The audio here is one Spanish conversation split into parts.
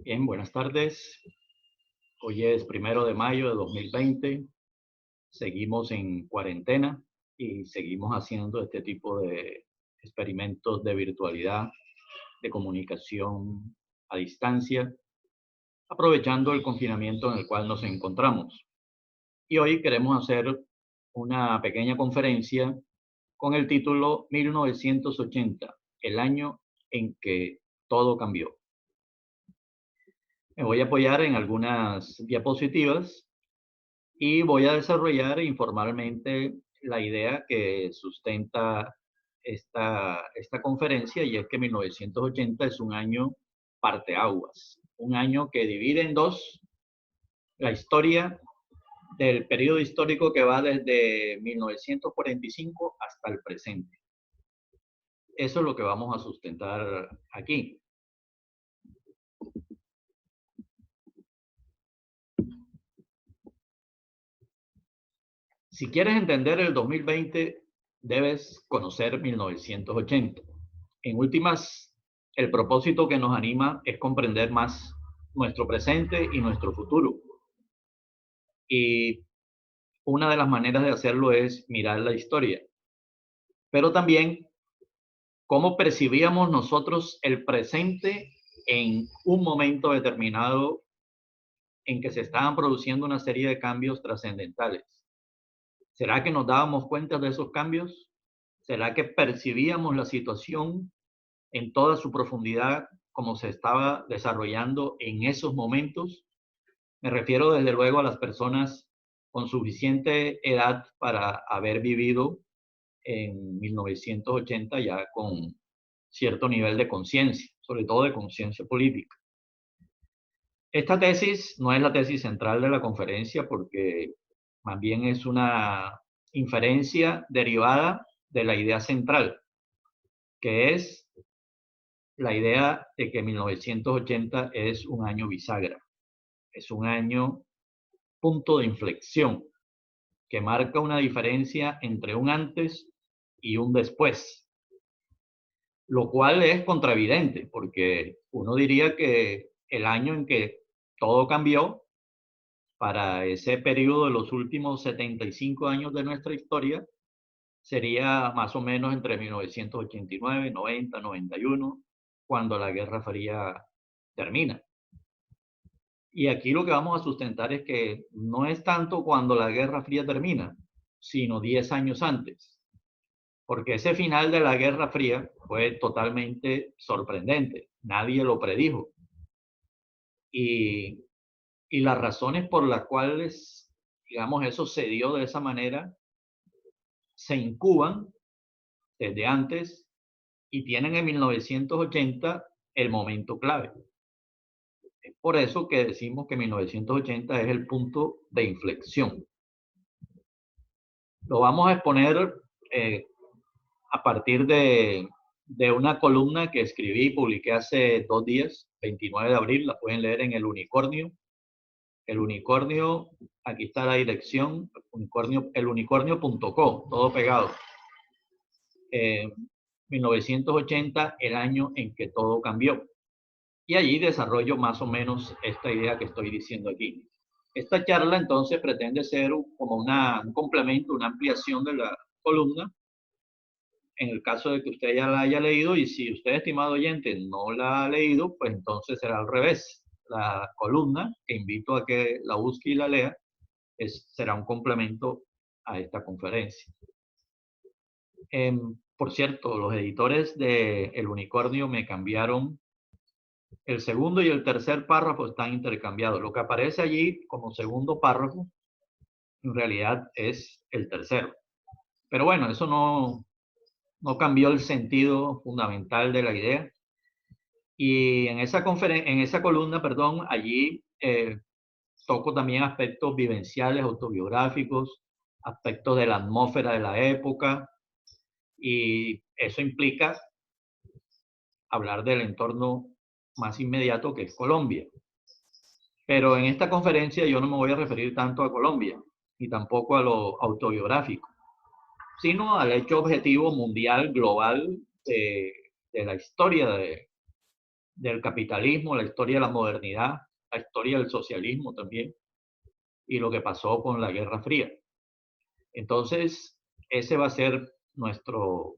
Bien, buenas tardes. Hoy es 1 de mayo de 2020. Seguimos en cuarentena y seguimos haciendo este tipo de experimentos de virtualidad, de comunicación a distancia, aprovechando el confinamiento en el cual nos encontramos. Y hoy queremos hacer una pequeña conferencia con el título 1980, el año en que todo cambió. Me voy a apoyar en algunas diapositivas y voy a desarrollar informalmente la idea que sustenta esta conferencia, y es que 1980 es un año parteaguas, un año que divide en dos la historia del periodo histórico que va desde 1945 hasta el presente. Eso es lo que vamos a sustentar aquí. Si quieres entender el 2020, debes conocer 1980. En últimas, el propósito que nos anima es comprender más nuestro presente y nuestro futuro. Y una de las maneras de hacerlo es mirar la historia, pero también cómo percibíamos nosotros el presente en un momento determinado en que se estaban produciendo una serie de cambios trascendentales. ¿Será que nos dábamos cuenta de esos cambios? ¿Será que percibíamos la situación en toda su profundidad como se estaba desarrollando en esos momentos? Me refiero desde luego a las personas con suficiente edad para haber vivido en 1980 ya con cierto nivel de conciencia, sobre todo de conciencia política. Esta tesis no es la tesis central de la conferencia porque más bien es una inferencia derivada de la idea central, que es la idea de que 1980 es un año bisagra, es un año punto de inflexión que marca una diferencia entre un antes y un después, lo cual es contravidente porque uno diría que el año en que todo cambió para ese periodo de los últimos 75 años de nuestra historia sería más o menos entre 1989, 90, 91, cuando la Guerra Fría termina. Y aquí lo que vamos a sustentar es que no es tanto cuando la Guerra Fría termina, sino 10 años antes, porque ese final de la Guerra Fría fue totalmente sorprendente, nadie lo predijo. Y, y las razones por las cuales, digamos, eso se dio de esa manera, se incuban desde antes y tienen en 1980 el momento clave. Es por eso que decimos que 1980 es el punto de inflexión. Lo vamos a exponer eh, a partir de una columna que escribí y publiqué hace 2 días, 29 de abril, la pueden leer en El Unicornio. El Unicornio, aquí está la dirección, elunicornio.co, todo pegado. 1980, el año en que todo cambió. Y allí desarrollo más o menos esta idea que estoy diciendo aquí. Esta charla entonces pretende ser como un complemento, una ampliación de la columna, en el caso de que usted ya la haya leído, y si usted, estimado oyente, no la ha leído, pues entonces será al revés. La columna, que invito a que la busque y la lea, será un complemento a esta conferencia. Por cierto, los editores de El Unicornio me cambiaron. El segundo y el tercer párrafo están intercambiados. Lo que aparece allí como segundo párrafo, en realidad es el tercero. Pero bueno, eso no cambió el sentido fundamental de la idea. Y en esa columna, perdón, allí toco también aspectos vivenciales, autobiográficos, aspectos de la atmósfera de la época, y eso implica hablar del entorno más inmediato, que es Colombia. Pero en esta conferencia yo no me voy a referir tanto a Colombia, ni tampoco a lo autobiográfico, sino al hecho objetivo mundial, global, de la historia del capitalismo, la historia de la modernidad, la historia del socialismo también, y lo que pasó con la Guerra Fría. Entonces, ese va a ser nuestro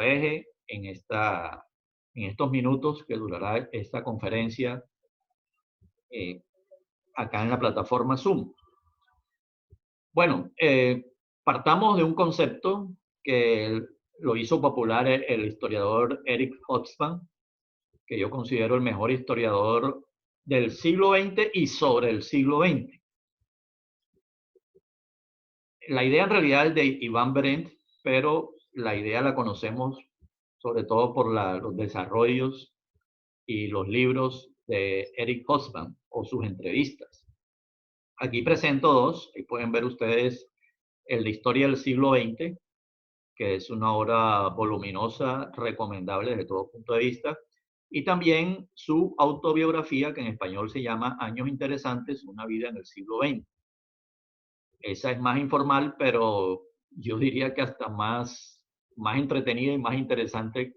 eje en estos minutos que durará esta conferencia eh, acá en la plataforma Zoom. Bueno, partamos de un concepto que lo hizo popular el historiador Eric Hobsbawm, que yo considero el mejor historiador del siglo XX y sobre el siglo XX. La idea en realidad es de Iván Berendt, pero la idea la conocemos sobre todo por los desarrollos y los libros de Eric Hobsbawm o sus entrevistas. Aquí presento dos, ahí pueden ver ustedes el de Historia del siglo XX, que es una obra voluminosa, recomendable desde todo punto de vista, y también su autobiografía, que en español se llama Años Interesantes, una vida en el siglo XX. Esa es más informal, pero yo diría que hasta más entretenida y más interesante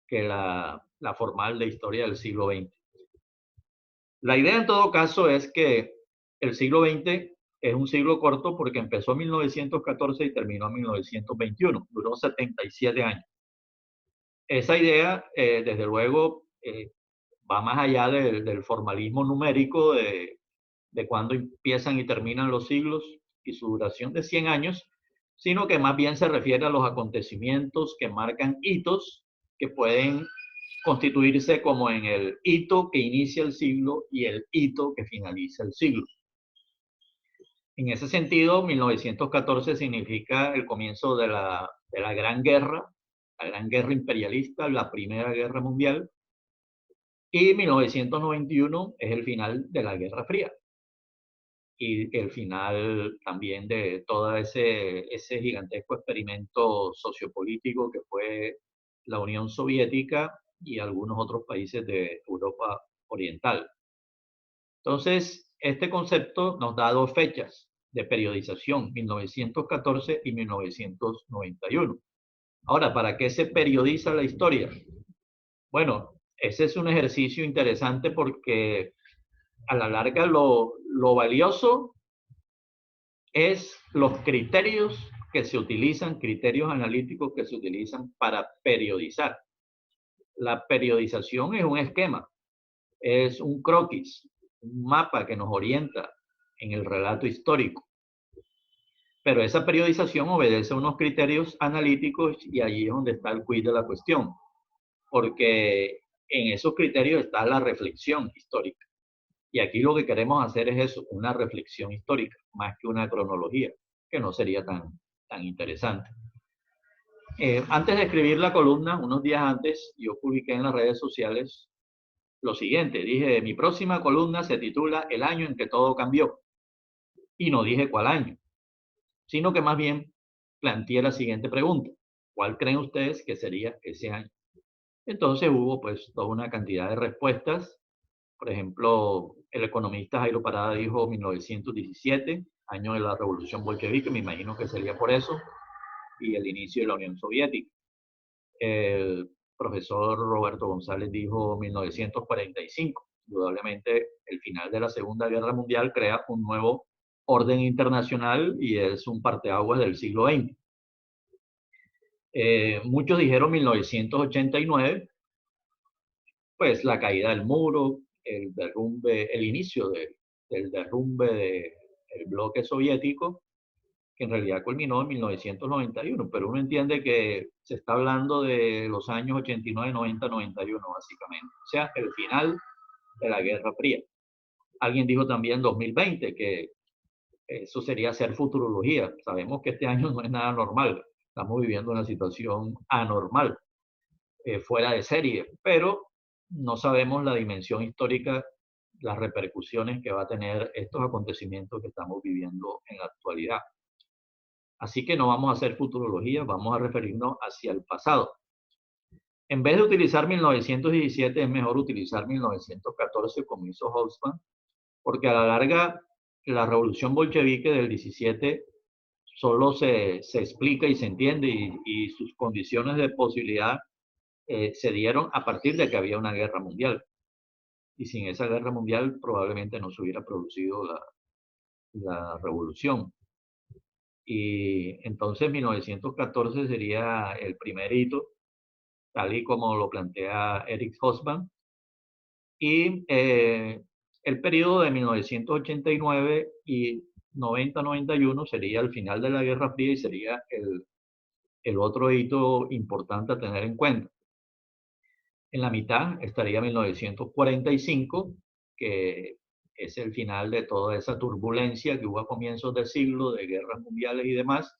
que la formal de Historia del siglo XX. La idea en todo caso es que el siglo XX es un siglo corto porque empezó en 1914 y terminó en 1921, duró 77 años. Esa idea, desde luego, va más allá del formalismo numérico de cuándo empiezan y terminan los siglos y su duración de 100 años, sino que más bien se refiere a los acontecimientos que marcan hitos que pueden constituirse como en el hito que inicia el siglo y el hito que finaliza el siglo. En ese sentido, 1914 significa el comienzo de la Gran Guerra, la Gran Guerra imperialista, la Primera Guerra Mundial, y 1991 es el final de la Guerra Fría y el final también de todo ese gigantesco experimento sociopolítico que fue la Unión Soviética y algunos otros países de Europa Oriental. Entonces, este concepto nos da dos fechas de periodización, 1914 y 1991. Ahora, ¿para qué se periodiza la historia? Bueno, ese es un ejercicio interesante porque a la larga lo valioso es los criterios que se utilizan, criterios analíticos que se utilizan para periodizar. La periodización es un esquema, es un croquis, un mapa que nos orienta en el relato histórico. Pero esa periodización obedece a unos criterios analíticos y allí es donde está el quid de la cuestión, porque en esos criterios está la reflexión histórica. Y aquí lo que queremos hacer es eso, una reflexión histórica, más que una cronología, que no sería tan interesante. Antes de escribir la columna, unos días antes, yo publiqué en las redes sociales lo siguiente. Dije, mi próxima columna se titula El año en que todo cambió. Y no dije cuál año, sino que más bien planteé la siguiente pregunta. ¿Cuál creen ustedes que sería ese año? Entonces hubo pues toda una cantidad de respuestas. Por ejemplo, el economista Jairo Parada dijo 1917, año de la Revolución Bolchevique, me imagino que sería por eso, y el inicio de la Unión Soviética. El profesor Roberto González dijo 1945. Indudablemente, el final de la Segunda Guerra Mundial crea un nuevo orden internacional y es un parteaguas del siglo XX. Muchos dijeron 1989, pues la caída del muro, el derrumbe, el inicio del derrumbe del bloque soviético, que en realidad culminó en 1991, pero uno entiende que se está hablando de los años 89, 90, 91 básicamente, o sea, el final de la Guerra Fría. Alguien dijo también 2020, que eso sería hacer futurología. Sabemos que este año no es nada normal, estamos viviendo una situación anormal, fuera de serie, pero no sabemos la dimensión histórica, las repercusiones que va a tener estos acontecimientos que estamos viviendo en la actualidad. Así que no vamos a hacer futurología, vamos a referirnos hacia el pasado. En vez de utilizar 1917, es mejor utilizar 1914 como hizo Hobsbawm, porque a la larga la revolución bolchevique del 17 solo se explica y se entiende y sus condiciones de posibilidad se dieron a partir de que había una guerra mundial. y sin esa guerra mundial probablemente no se hubiera producido la revolución. Y entonces 1914 sería el primer hito, tal y como lo plantea Eric Hobsbawm, y el periodo de 1989 y 90-91 sería el final de la Guerra Fría y sería el otro hito importante a tener en cuenta. En la mitad estaría 1945, que es el final de toda esa turbulencia que hubo a comienzos del siglo, de guerras mundiales y demás,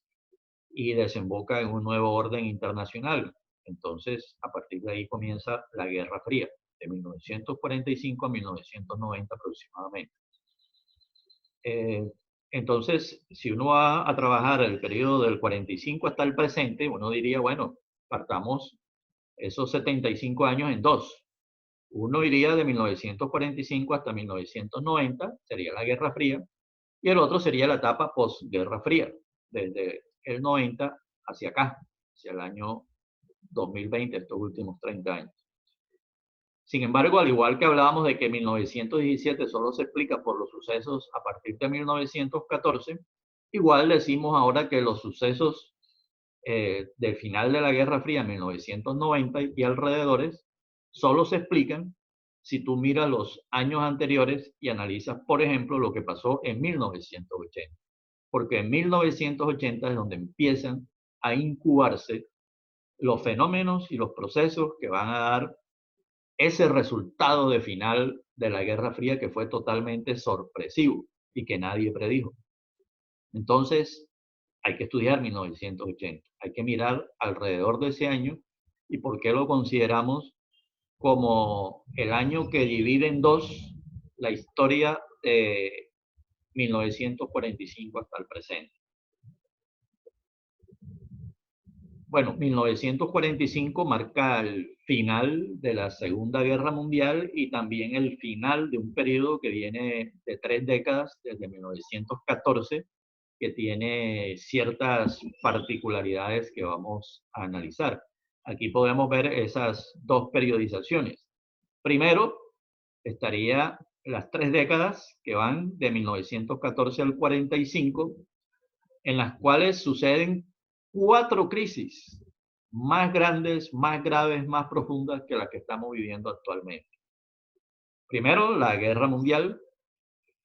y desemboca en un nuevo orden internacional. Entonces, a partir de ahí comienza la Guerra Fría, de 1945 a 1990 aproximadamente. Entonces, si uno va a trabajar el periodo del 45 hasta el presente, uno diría, bueno, partamos esos 75 años en dos. Uno iría de 1945 hasta 1990, sería la Guerra Fría, y el otro sería la etapa post-Guerra Fría, desde el 90 hacia acá, hacia el año 2020, estos últimos 30 años. Sin embargo, al igual que hablábamos de que 1917 solo se explica por los sucesos a partir de 1914, igual decimos ahora que los sucesos del final de la Guerra Fría, 1990 y alrededores, solo se explican si tú miras los años anteriores y analizas, por ejemplo, lo que pasó en 1980. Porque en 1980 es donde empiezan a incubarse los fenómenos y los procesos que van a dar ese resultado de final de la Guerra Fría que fue totalmente sorpresivo y que nadie predijo. Entonces, hay que estudiar 1980, hay que mirar alrededor de ese año y por qué lo consideramos como el año que divide en dos la historia de 1945 hasta el presente. Bueno, 1945 marca el final de la Segunda Guerra Mundial y también el final de un periodo que viene de 3 décadas, desde 1914, que tiene ciertas particularidades que vamos a analizar. Aquí podemos ver esas dos periodizaciones. Primero, estaría las 3 décadas que van de 1914 al 45, en las cuales suceden 4 crisis más grandes, más graves, más profundas que las que estamos viviendo actualmente. Primero, la guerra mundial,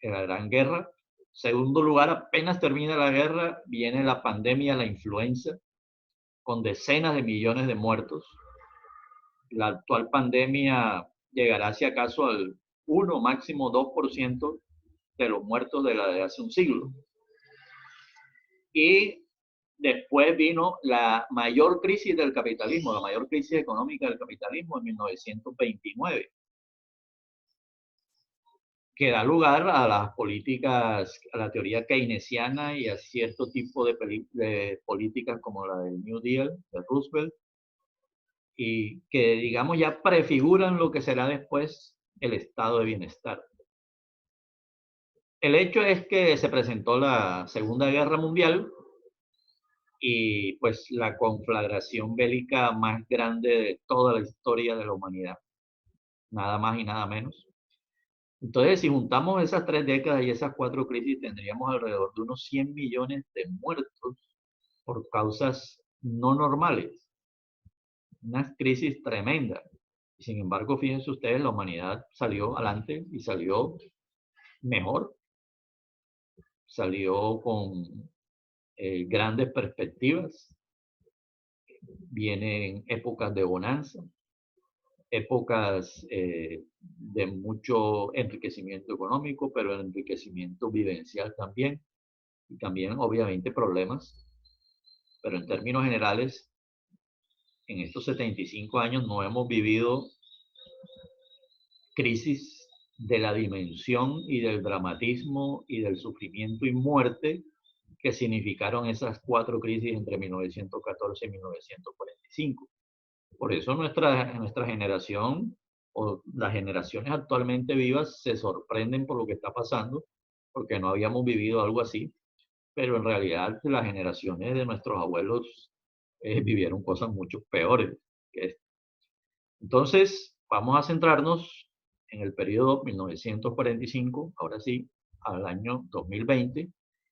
la Gran Guerra. Segundo lugar, apenas termina la guerra, viene la pandemia, la influenza, con decenas de millones de muertos. La actual pandemia llegará, si acaso, al 1, máximo 2% de los muertos de la de hace un siglo. Y después vino la mayor crisis del capitalismo, la mayor crisis económica del capitalismo en 1929, que da lugar a las políticas, a la teoría keynesiana y a cierto tipo de políticas como la del New Deal de Roosevelt, y que, digamos, ya prefiguran lo que será después el estado de bienestar. El hecho es que se presentó la Segunda Guerra Mundial y pues la conflagración bélica más grande de toda la historia de la humanidad, nada más y nada menos. Entonces, si juntamos esas 3 décadas y esas 4 crisis, tendríamos alrededor de unos 100 millones de muertos por causas no normales, unas crisis tremendas. Sin embargo, fíjense ustedes, la humanidad salió adelante y salió mejor, salió con grandes perspectivas, vienen épocas de bonanza, épocas de mucho enriquecimiento económico, pero enriquecimiento vivencial también, y también obviamente problemas, pero en términos generales, en estos 75 años no hemos vivido crisis de la dimensión y del dramatismo y del sufrimiento y muerte que significaron esas 4 crisis entre 1914 y 1945. Por eso nuestra generación o las generaciones actualmente vivas se sorprenden por lo que está pasando, porque no habíamos vivido algo así, pero en realidad las generaciones de nuestros abuelos vivieron cosas mucho peores que esto. Entonces, vamos a centrarnos en el periodo 1945, ahora sí, al año 2020,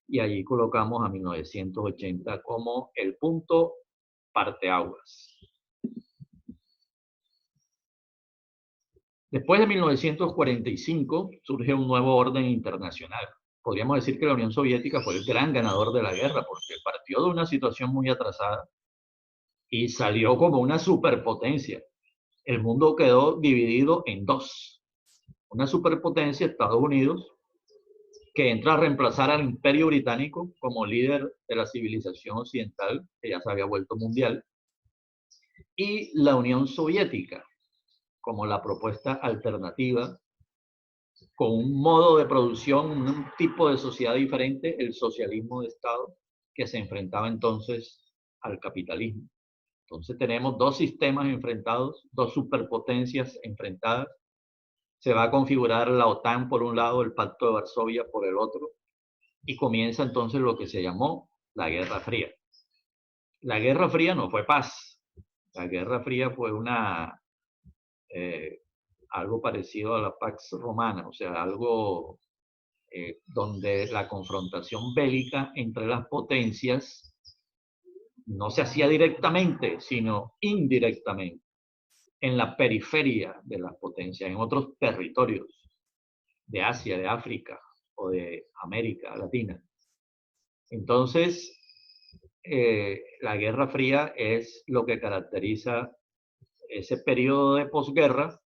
y allí colocamos a 1980 como el punto parteaguas. Después de 1945 surge un nuevo orden internacional. Podríamos decir que la Unión Soviética fue el gran ganador de la guerra porque partió de una situación muy atrasada y salió como una superpotencia. El mundo quedó dividido en dos. Una superpotencia, Estados Unidos, que entra a reemplazar al Imperio Británico como líder de la civilización occidental, que ya se había vuelto mundial, y la Unión Soviética como la propuesta alternativa, con un modo de producción, un tipo de sociedad diferente, el socialismo de Estado, que se enfrentaba entonces al capitalismo. Entonces tenemos dos sistemas enfrentados, dos superpotencias enfrentadas. Se va a configurar la OTAN por un lado, el Pacto de Varsovia por el otro, y comienza entonces lo que se llamó la Guerra Fría. La Guerra Fría no fue paz. La Guerra Fría fue algo parecido a la Pax Romana, o sea, algo donde la confrontación bélica entre las potencias no se hacía directamente, sino indirectamente, en la periferia de las potencias, en otros territorios de Asia, de África o de América Latina. Entonces, la Guerra Fría es lo que caracteriza ese periodo de posguerra,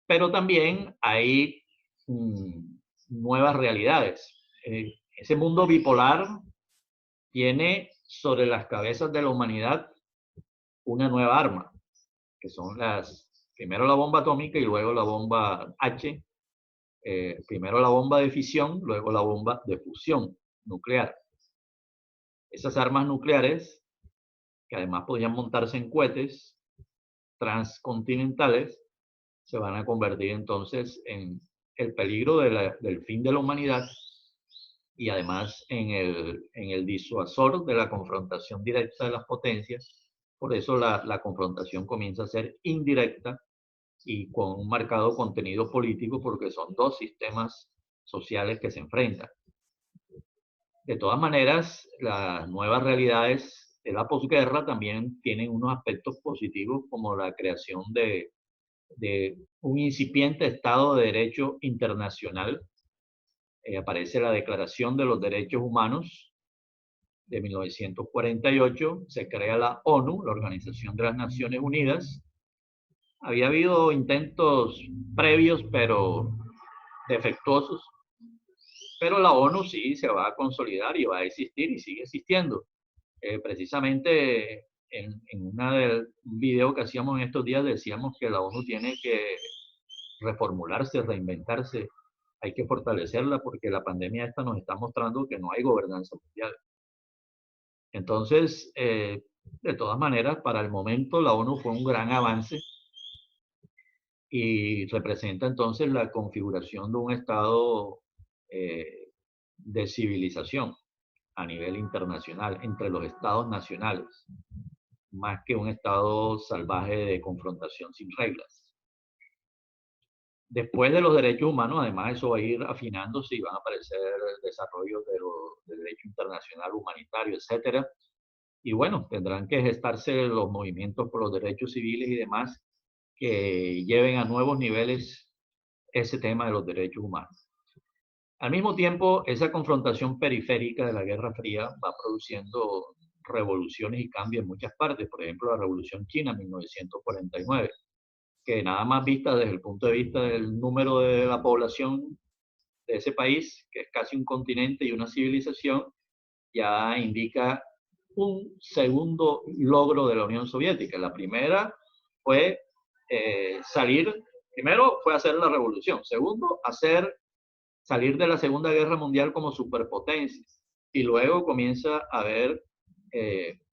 pero también hay nuevas realidades. Ese mundo bipolar tiene sobre las cabezas de la humanidad una nueva arma, que son primero la bomba atómica y luego la bomba H, primero la bomba de fisión, luego la bomba de fusión nuclear. Esas armas nucleares, que además podían montarse en cohetes transcontinentales, se van a convertir entonces en el peligro del fin de la humanidad y además en el disuasor de la confrontación directa de las potencias. Por eso la confrontación comienza a ser indirecta y con un marcado contenido político porque son dos sistemas sociales que se enfrentan. De todas maneras, las nuevas realidades de la posguerra también tienen unos aspectos positivos como la creación de un incipiente Estado de Derecho internacional. Aparece la Declaración de los Derechos Humanos de 1948, se crea la ONU, la Organización de las Naciones Unidas. Había habido intentos previos, pero defectuosos, pero la ONU sí se va a consolidar y va a existir y sigue existiendo. Precisamente en un video que hacíamos en estos días decíamos que la ONU tiene que reformularse, reinventarse, hay que fortalecerla porque la pandemia esta nos está mostrando que no hay gobernanza mundial. Entonces, de todas maneras, para el momento la ONU fue un gran avance y representa entonces la configuración de un estado de civilización a nivel internacional, entre los estados nacionales, más que un estado salvaje de confrontación sin reglas. Después de los derechos humanos, además, eso va a ir afinándose y van a aparecer desarrollos del derecho internacional humanitario, etcétera. Y bueno, tendrán que gestarse los movimientos por los derechos civiles y demás que lleven a nuevos niveles ese tema de los derechos humanos. Al mismo tiempo, esa confrontación periférica de la Guerra Fría va produciendo revoluciones y cambios en muchas partes. Por ejemplo, la Revolución China en 1949, que nada más vista desde el punto de vista del número de la población de ese país, que es casi un continente y una civilización, ya indica un segundo logro de la Unión Soviética. La primera fue primero fue hacer la revolución, segundo, salir de la Segunda Guerra Mundial como superpotencia, y luego comienza a haber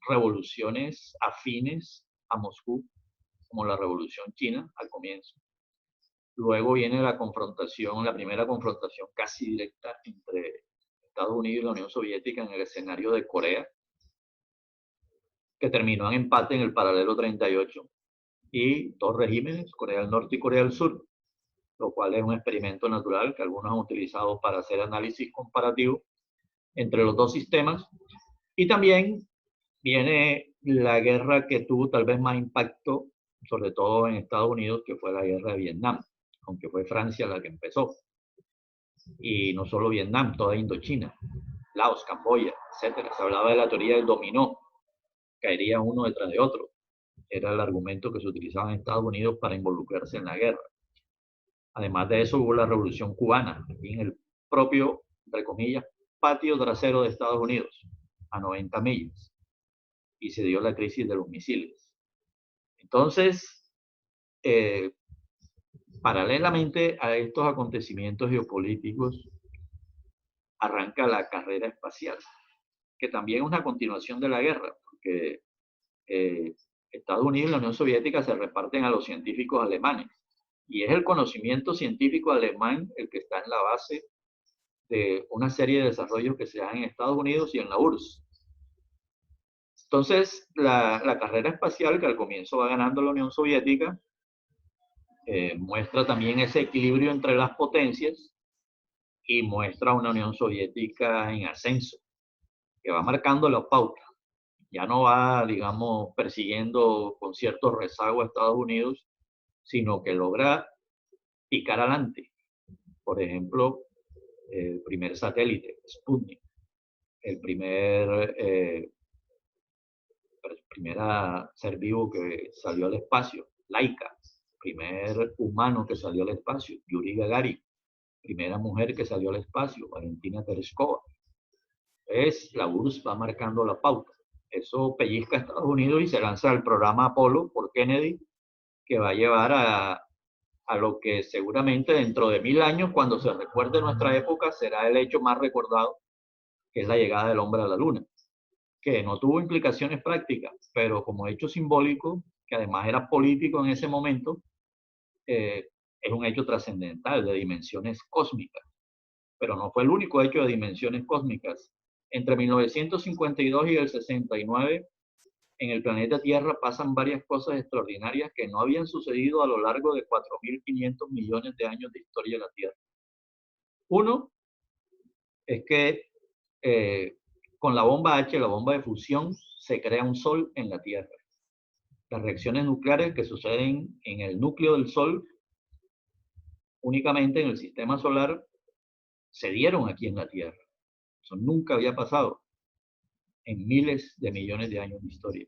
revoluciones afines a Moscú, como la Revolución China al comienzo. Luego viene la primera confrontación casi directa entre Estados Unidos y la Unión Soviética en el escenario de Corea, que terminó en empate en el paralelo 38, y dos regímenes, Corea del Norte y Corea del Sur. lo cual es un experimento natural que algunos han utilizado para hacer análisis comparativo entre los dos sistemas. Y también viene la guerra que tuvo tal vez más impacto, sobre todo en Estados Unidos, que fue la guerra de Vietnam, aunque fue Francia la que empezó. Y no solo Vietnam, toda Indochina, Laos, Camboya, etcétera. Se hablaba de la teoría del dominó, caería uno detrás de otro. Era el argumento que se utilizaba en Estados Unidos para involucrarse en la guerra. Además de eso, hubo la Revolución Cubana, aquí en el propio, entre comillas, patio trasero de Estados Unidos, a 90 millas, y se dio la crisis de los misiles. Entonces, paralelamente a estos acontecimientos geopolíticos, arranca la carrera espacial, que también es una continuación de la guerra, porque Estados Unidos y la Unión Soviética se reparten a los científicos alemanes, y es el conocimiento científico alemán el que está en la base de una serie de desarrollos que se dan en Estados Unidos y en la URSS. Entonces, la carrera espacial, que al comienzo va ganando la Unión Soviética, muestra también ese equilibrio entre las potencias y muestra una Unión Soviética en ascenso, que va marcando la pauta. Ya no va, digamos, persiguiendo con cierto rezago a Estados Unidos, sino que logra picar adelante. Por ejemplo, el primer satélite, Sputnik, el primera ser vivo que salió al espacio, Laika, primer humano que salió al espacio, Yuri Gagarin, primera mujer que salió al espacio, Valentina Tereshkova. La URSS va marcando la pauta. Eso pellizca a Estados Unidos y se lanza el programa Apolo por Kennedy, que va a llevar a lo que seguramente dentro de 1000 años, cuando se recuerde nuestra época, será el hecho más recordado, que es la llegada del hombre a la luna, que no tuvo implicaciones prácticas, pero como hecho simbólico, que además era político en ese momento, es un hecho trascendental de dimensiones cósmicas, pero no fue el único hecho de dimensiones cósmicas. Entre 1952 y el 69, en el planeta Tierra pasan varias cosas extraordinarias que no habían sucedido a lo largo de 4.500 millones de años de historia de la Tierra. Uno es que con la bomba H, la bomba de fusión, se crea un sol en la Tierra. Las reacciones nucleares que suceden en el núcleo del Sol, únicamente en el sistema solar, se dieron aquí en la Tierra. Eso nunca había pasado en miles de millones de años de historia.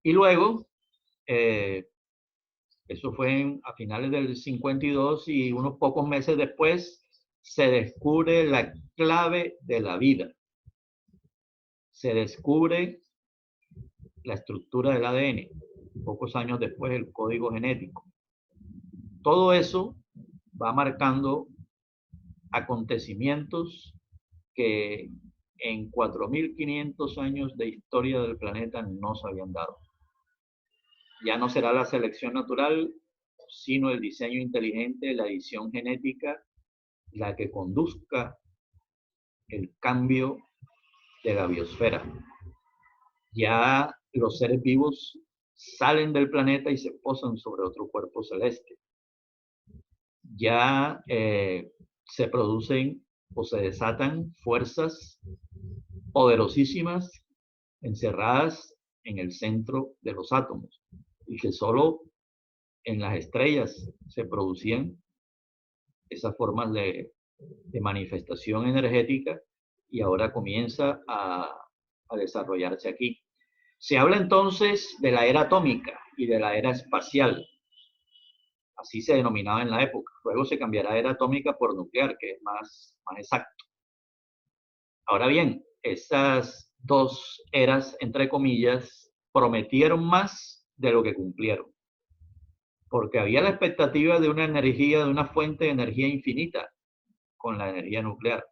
Y luego, eso fue a finales del 52 y unos pocos meses después, se descubre la clave de la vida. Se descubre la estructura del ADN, pocos años después el código genético. Todo eso va marcando acontecimientos que en 4.500 años de historia del planeta no se habían dado. Ya no será la selección natural, sino el diseño inteligente, la edición genética, la que conduzca el cambio de la biosfera. Ya los seres vivos salen del planeta y se posan sobre otro cuerpo celeste. Ya se producen o se desatan fuerzas poderosísimas encerradas en el centro de los átomos y que solo en las estrellas se producían esas formas de manifestación energética y ahora comienza a desarrollarse aquí. Se habla entonces de la era atómica y de la era espacial. Así se denominaba en la época. Luego se cambiará era atómica por nuclear, que es más exacto. Ahora bien, esas dos eras, entre comillas, prometieron más de lo que cumplieron. Porque había la expectativa de una energía, de una fuente de energía infinita con la energía nuclear.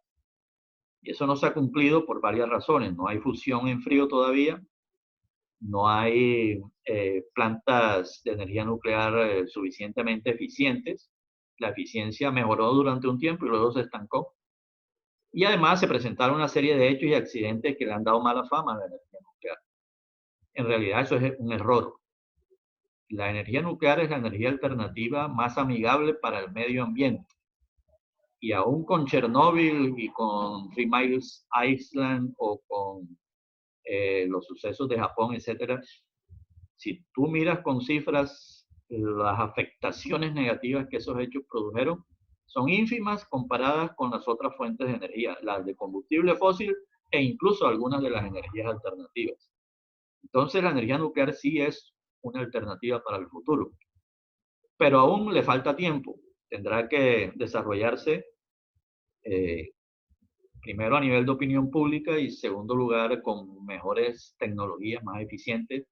Y eso no se ha cumplido por varias razones. No hay fusión en frío todavía, no hay plantas de energía nuclear suficientemente eficientes. La eficiencia mejoró durante un tiempo y luego se estancó. Y además se presentaron una serie de hechos y accidentes que le han dado mala fama a la energía nuclear. En realidad eso es un error. La energía nuclear es la energía alternativa más amigable para el medio ambiente. Y aún con Chernóbil y con Three Miles Island o con los sucesos de Japón, etcétera, si tú miras con cifras las afectaciones negativas que esos hechos produjeron, son ínfimas comparadas con las otras fuentes de energía, las de combustible fósil e incluso algunas de las energías alternativas. Entonces la energía nuclear sí es una alternativa para el futuro, pero aún le falta tiempo. Tendrá que desarrollarse eh, primero a nivel de opinión pública y segundo lugar con mejores tecnologías más eficientes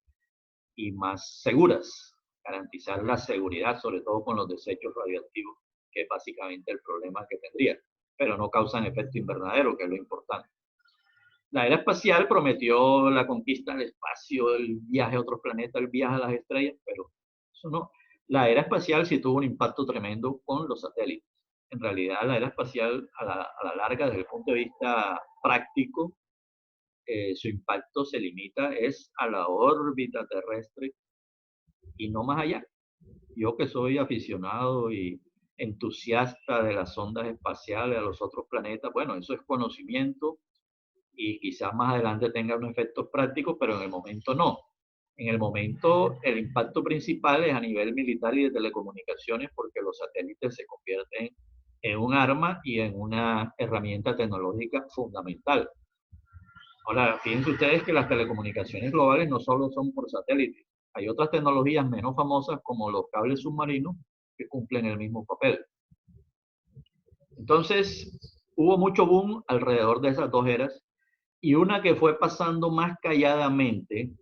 y más seguras, garantizar la seguridad, sobre todo con los desechos radioactivos, que es básicamente el problema que tendría, pero no causan efecto invernadero, que es lo importante. La era espacial prometió la conquista del espacio, el viaje a otros planetas, el viaje a las estrellas, pero eso no. La era espacial sí tuvo un impacto tremendo con los satélites. En realidad, la era espacial, a la larga, desde el punto de vista práctico, su impacto se limita es a la órbita terrestre y no más allá. Yo que soy aficionado y entusiasta de las ondas espaciales a los otros planetas, bueno, eso es conocimiento y quizás más adelante tenga unos efectos prácticos, pero en el momento no. En el momento el impacto principal es a nivel militar y de telecomunicaciones porque los satélites se convierten en un arma y en una herramienta tecnológica fundamental. Ahora, fíjense ustedes que las telecomunicaciones globales no solo son por satélite, hay otras tecnologías menos famosas como los cables submarinos que cumplen el mismo papel. Entonces, hubo mucho boom alrededor de esas dos eras y una que fue pasando más calladamente,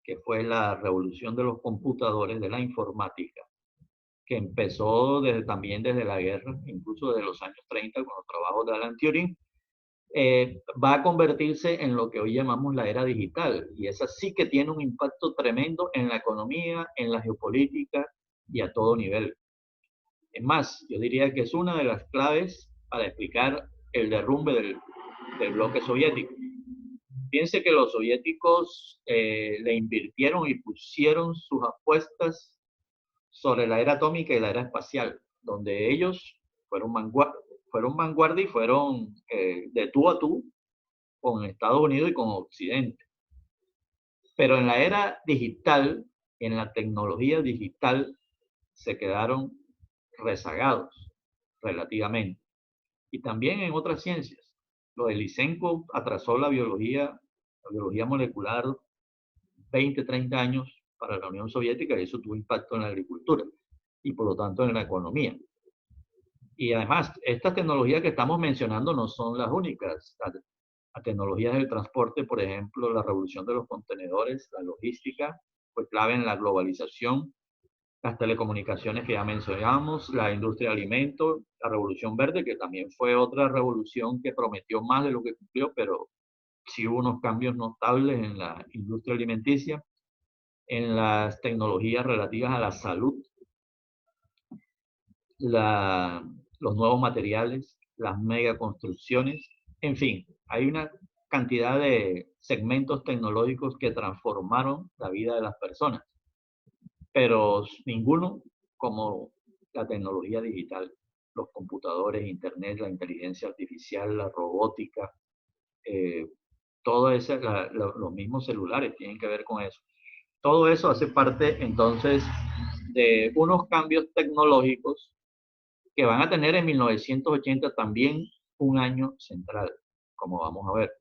que fue la revolución de los computadores, de la informática, que empezó también desde la guerra, incluso desde los años 30 con los trabajos de Alan Turing, va a convertirse en lo que hoy llamamos la era digital. Y esa sí que tiene un impacto tremendo en la economía, en la geopolítica y a todo nivel. Es más, yo diría que es una de las claves para explicar el derrumbe del bloque soviético. Piense que los soviéticos le invirtieron y pusieron sus apuestas sobre la era atómica y la era espacial, donde ellos fueron vanguardia y fueron de tú a tú con Estados Unidos y con Occidente. Pero en la era digital, en la tecnología digital, se quedaron rezagados relativamente. Y también en otras ciencias. Lo de Lysenko atrasó la biología molecular 20, 30 años para la Unión Soviética y eso tuvo impacto en la agricultura y por lo tanto en la economía. Y además, estas tecnologías que estamos mencionando no son las únicas. Las tecnologías del transporte, por ejemplo, la revolución de los contenedores, la logística, fue clave en la globalización, las telecomunicaciones que ya mencionamos, la industria de alimentos, la revolución verde, que también fue otra revolución que prometió más de lo que cumplió, pero sí hubo unos cambios notables en la industria alimenticia, en las tecnologías relativas a la salud, la, los nuevos materiales, las megaconstrucciones, en fin, hay una cantidad de segmentos tecnológicos que transformaron la vida de las personas, pero ninguno como la tecnología digital, los computadores, internet, la inteligencia artificial, la robótica, eh, todo eso, los mismos celulares tienen que ver con eso. Todo eso hace parte entonces de unos cambios tecnológicos que van a tener en 1980 también un año central, como vamos a ver.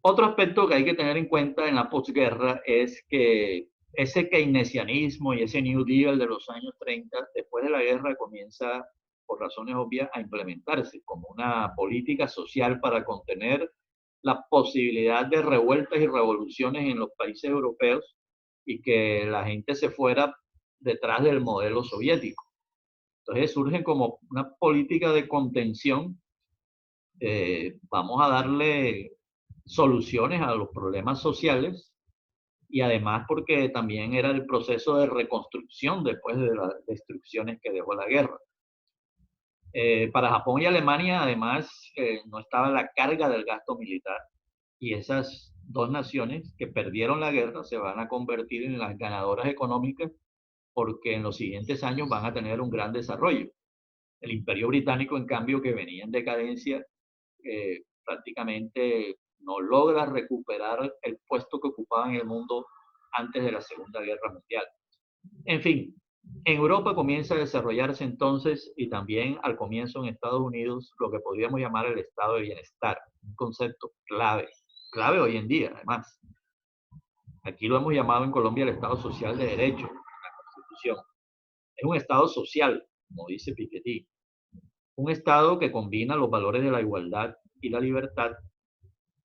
Otro aspecto que hay que tener en cuenta en la posguerra es que ese keynesianismo y ese New Deal de los años 30, después de la guerra, comienza, por razones obvias, a implementarse como una política social para contener la posibilidad de revueltas y revoluciones en los países europeos y que la gente se fuera detrás del modelo soviético. Entonces surgen como una política de contención. Vamos a darle soluciones a los problemas sociales y además porque también era el proceso de reconstrucción después de las destrucciones que dejó la guerra. Para Japón y Alemania además no estaba la carga del gasto militar, y esas dos naciones que perdieron la guerra se van a convertir en las ganadoras económicas porque en los siguientes años van a tener un gran desarrollo. El Imperio Británico, en cambio, que venía en decadencia, prácticamente no logra recuperar el puesto que ocupaba en el mundo antes de la Segunda Guerra Mundial. En fin, en Europa comienza a desarrollarse entonces, y también al comienzo en Estados Unidos, lo que podríamos llamar el estado de bienestar, un concepto clave, clave hoy en día además. Aquí lo hemos llamado en Colombia el Estado Social de Derecho, la Constitución. Es un Estado social, como dice Piketty, un Estado que combina los valores de la igualdad y la libertad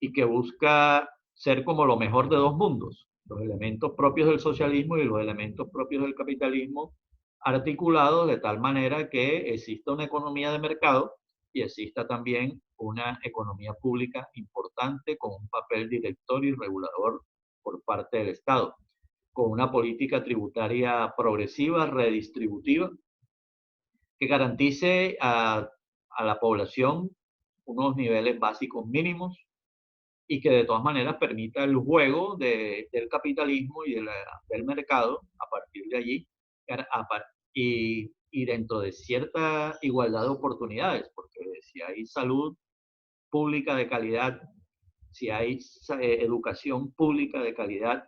y que busca ser como lo mejor de dos mundos, los elementos propios del socialismo y los elementos propios del capitalismo, articulados de tal manera que exista una economía de mercado y exista también una economía pública importante con un papel director y regulador por parte del Estado, con una política tributaria progresiva, redistributiva, que garantice a la población unos niveles básicos mínimos y que de todas maneras permita el juego del capitalismo y del mercado a partir de allí y dentro de cierta igualdad de oportunidades, porque si hay salud pública de calidad, si hay educación pública de calidad,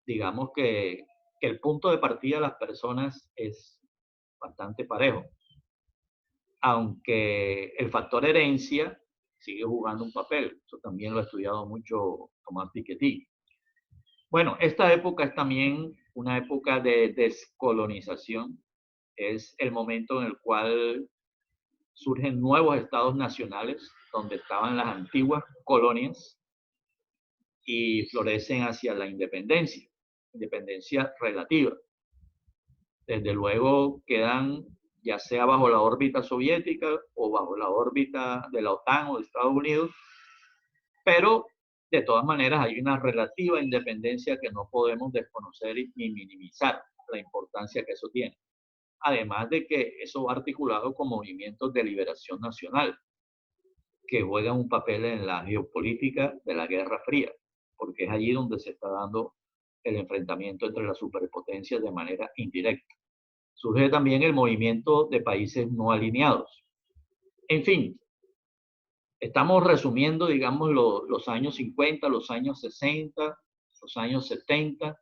digamos que el punto de partida de las personas es bastante parejo, aunque el factor herencia sigue jugando un papel. Eso también lo ha estudiado mucho Thomas Piketty. Bueno, esta época es también una época de descolonización. Es el momento en el cual surgen nuevos estados nacionales, donde estaban las antiguas colonias y florecen hacia la independencia, independencia relativa. Desde luego quedan ya sea bajo la órbita soviética o bajo la órbita de la OTAN o de Estados Unidos, pero de todas maneras hay una relativa independencia que no podemos desconocer ni minimizar la importancia que eso tiene. Además de que eso va articulado con movimientos de liberación nacional que juegan un papel en la geopolítica de la Guerra Fría, porque es allí donde se está dando el enfrentamiento entre las superpotencias de manera indirecta. Surge también el movimiento de países no alineados. En fin, estamos resumiendo, digamos, los años 50, los años 60, los años 70,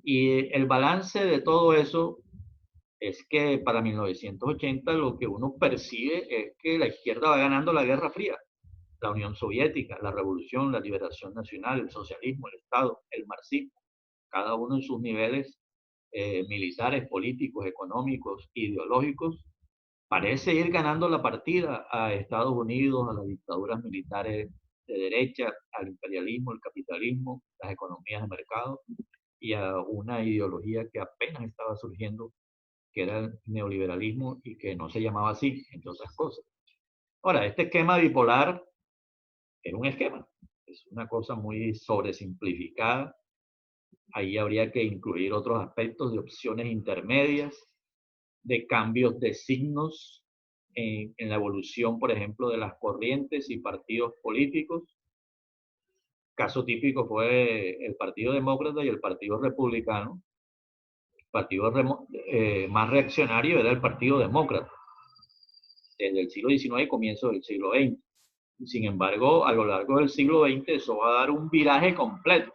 y el balance de todo eso es que para 1980 lo que uno percibe es que la izquierda va ganando la Guerra Fría. La Unión Soviética, la revolución, la liberación nacional, el socialismo, el Estado, el marxismo, cada uno en sus niveles militares, políticos, económicos, ideológicos, parece ir ganando la partida a Estados Unidos, a las dictaduras militares de derecha, al imperialismo, al capitalismo, las economías de mercado y a una ideología que apenas estaba surgiendo, que era el neoliberalismo y que no se llamaba así, entre otras cosas. Ahora, este esquema bipolar es un esquema, es una cosa muy sobresimplificada. Ahí habría que incluir otros aspectos de opciones intermedias, de cambios de signos en la evolución, por ejemplo, de las corrientes y partidos políticos. Caso típico fue el Partido Demócrata y el Partido Republicano. El partido más reaccionario era el Partido Demócrata, desde el siglo XIX y comienzo del siglo XX. Sin embargo, a lo largo del siglo XX eso va a dar un viraje completo.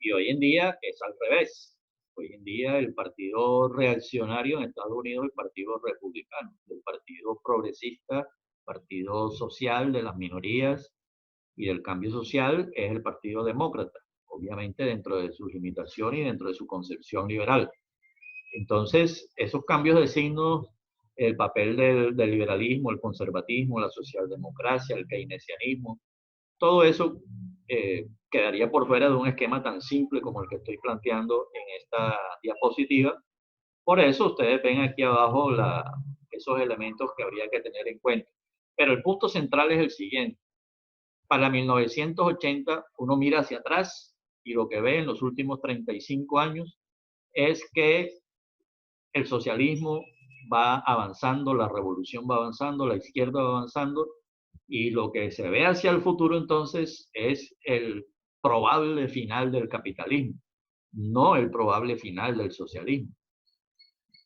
Y hoy en día es al revés. Hoy en día el partido reaccionario en Estados Unidos es el partido republicano, el partido progresista, partido social de las minorías y del cambio social es el partido demócrata, obviamente dentro de sus limitaciones y dentro de su concepción liberal. Entonces, esos cambios de signos, el papel del liberalismo, el conservatismo, la socialdemocracia, el keynesianismo, todo eso quedaría por fuera de un esquema tan simple como el que estoy planteando en esta diapositiva. Por eso ustedes ven aquí abajo esos elementos que habría que tener en cuenta. Pero el punto central es el siguiente. Para 1980 uno mira hacia atrás y lo que ve en los últimos 35 años es que el socialismo va avanzando, la revolución va avanzando, la izquierda va avanzando Y lo que se ve hacia el futuro entonces es el probable final del capitalismo, no el probable final del socialismo,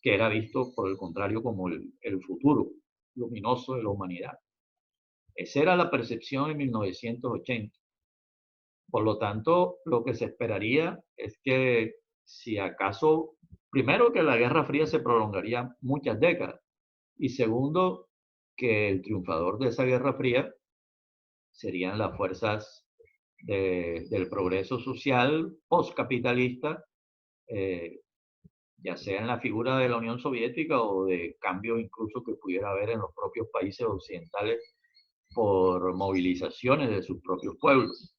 que era visto por el contrario como el futuro luminoso de la humanidad. Esa era la percepción en 1980. Por lo tanto, lo que se esperaría es que si acaso, primero que la Guerra Fría se prolongaría muchas décadas y segundo que el triunfador de esa Guerra Fría serían las fuerzas del progreso social postcapitalista, eh, ya sea en la figura de la Unión Soviética o de cambios incluso que pudiera haber en los propios países occidentales por movilizaciones de sus propios pueblos.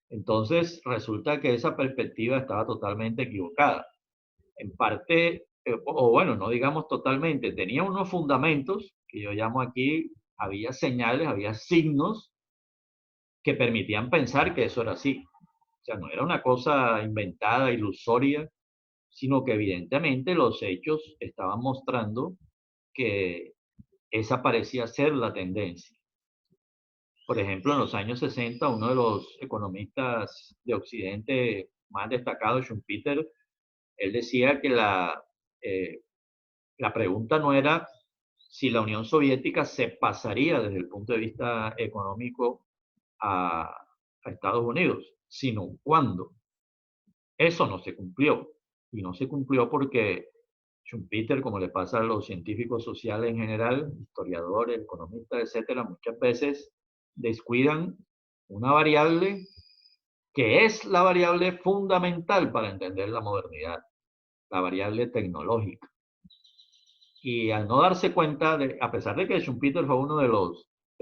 Entonces, resulta que esa perspectiva estaba totalmente equivocada. En parte, o bueno, no digamos totalmente, tenía unos fundamentos que yo llamo aquí, había señales, había signos que permitían pensar que eso era así. O sea, no era una cosa inventada, ilusoria, sino que evidentemente los hechos estaban mostrando que esa parecía ser la tendencia. Por ejemplo, en los años 60, uno de los economistas de Occidente más destacados, Schumpeter, él decía que eh, la pregunta no era si la Unión Soviética se pasaría desde el punto de vista económico a, a Estados Unidos, sino cuándo. Eso no se cumplió. Y no se cumplió porque Schumpeter, como le pasa a los científicos sociales en general, historiadores, economistas, etcétera, muchas veces descuidan una variable que es la variable fundamental para entender la modernidad, la variable tecnológica. Y al no darse cuenta, a pesar de que Schumpeter fue uno de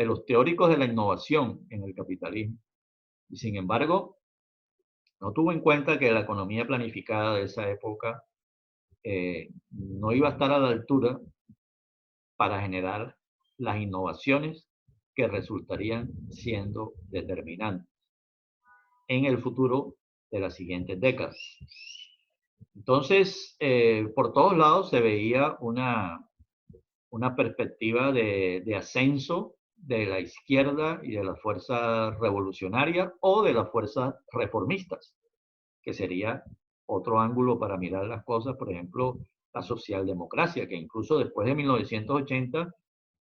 los teóricos de la innovación en el capitalismo, y sin embargo, no tuvo en cuenta que la economía planificada de esa época no iba a estar a la altura para generar las innovaciones que resultarían siendo determinantes en el futuro de las siguientes décadas. Entonces, por todos lados se veía una perspectiva de ascenso de la izquierda y de las fuerzas revolucionarias o de las fuerzas reformistas, que sería otro ángulo para mirar las cosas, por ejemplo, la socialdemocracia, que incluso después de 1980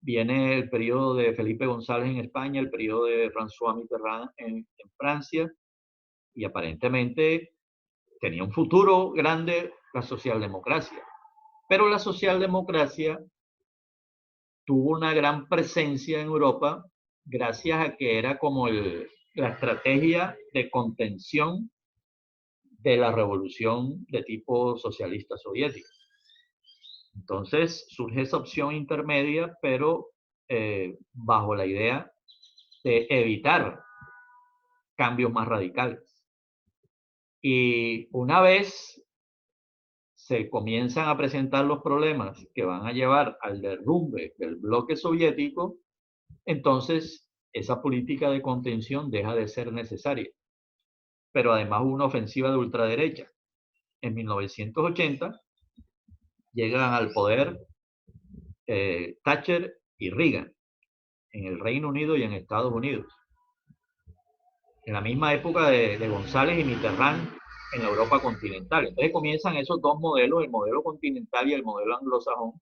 viene el periodo de Felipe González en España, el periodo de François Mitterrand en Francia, y aparentemente tenía un futuro grande la socialdemocracia. Pero la socialdemocracia tuvo una gran presencia en Europa gracias a que era como la estrategia de contención de la revolución de tipo socialista soviética. Entonces surge esa opción intermedia, pero bajo la idea de evitar cambios más radicales. Y una vez se comienzan a presentar los problemas que van a llevar al derrumbe del bloque soviético, entonces esa política de contención deja de ser necesaria. Pero además hubo una ofensiva de ultraderecha. En 1980 llegan al poder Thatcher y Reagan en el Reino Unido y en Estados Unidos. En la misma época de González y Mitterrand en la Europa continental. Entonces comienzan esos dos modelos, el modelo continental y el modelo anglosajón,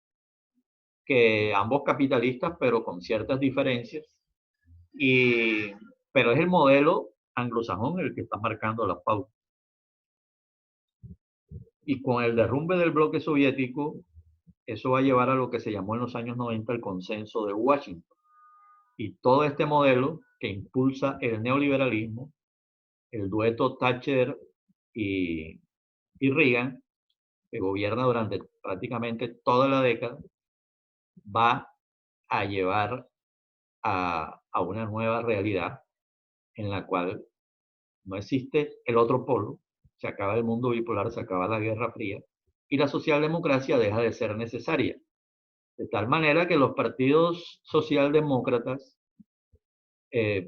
que ambos capitalistas, pero con ciertas diferencias. Pero es el modelo anglosajón el que está marcando las pautas. Y con el derrumbe del bloque soviético, eso va a llevar a lo que se llamó en los años 90 el consenso de Washington. Y todo este modelo que impulsa el neoliberalismo, el dueto Thatcher y Reagan, que gobierna durante prácticamente toda la década, va a llevar a una nueva realidad en la cual no existe el otro polo, se acaba el mundo bipolar, se acaba la Guerra Fría, y la socialdemocracia deja de ser necesaria. De tal manera que los partidos socialdemócratas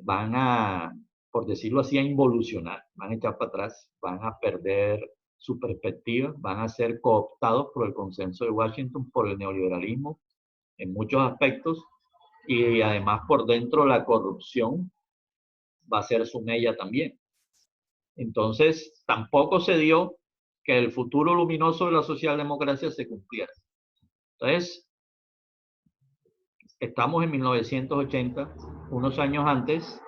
van a, por decirlo así, a involucionar, van a echar para atrás, van a perder su perspectiva, van a ser cooptados por el consenso de Washington, por el neoliberalismo en muchos aspectos, Y además por dentro la corrupción va a ser su mella también. Entonces, tampoco se dio que el futuro luminoso de la socialdemocracia se cumpliera. Entonces, estamos en 1980, unos años antes,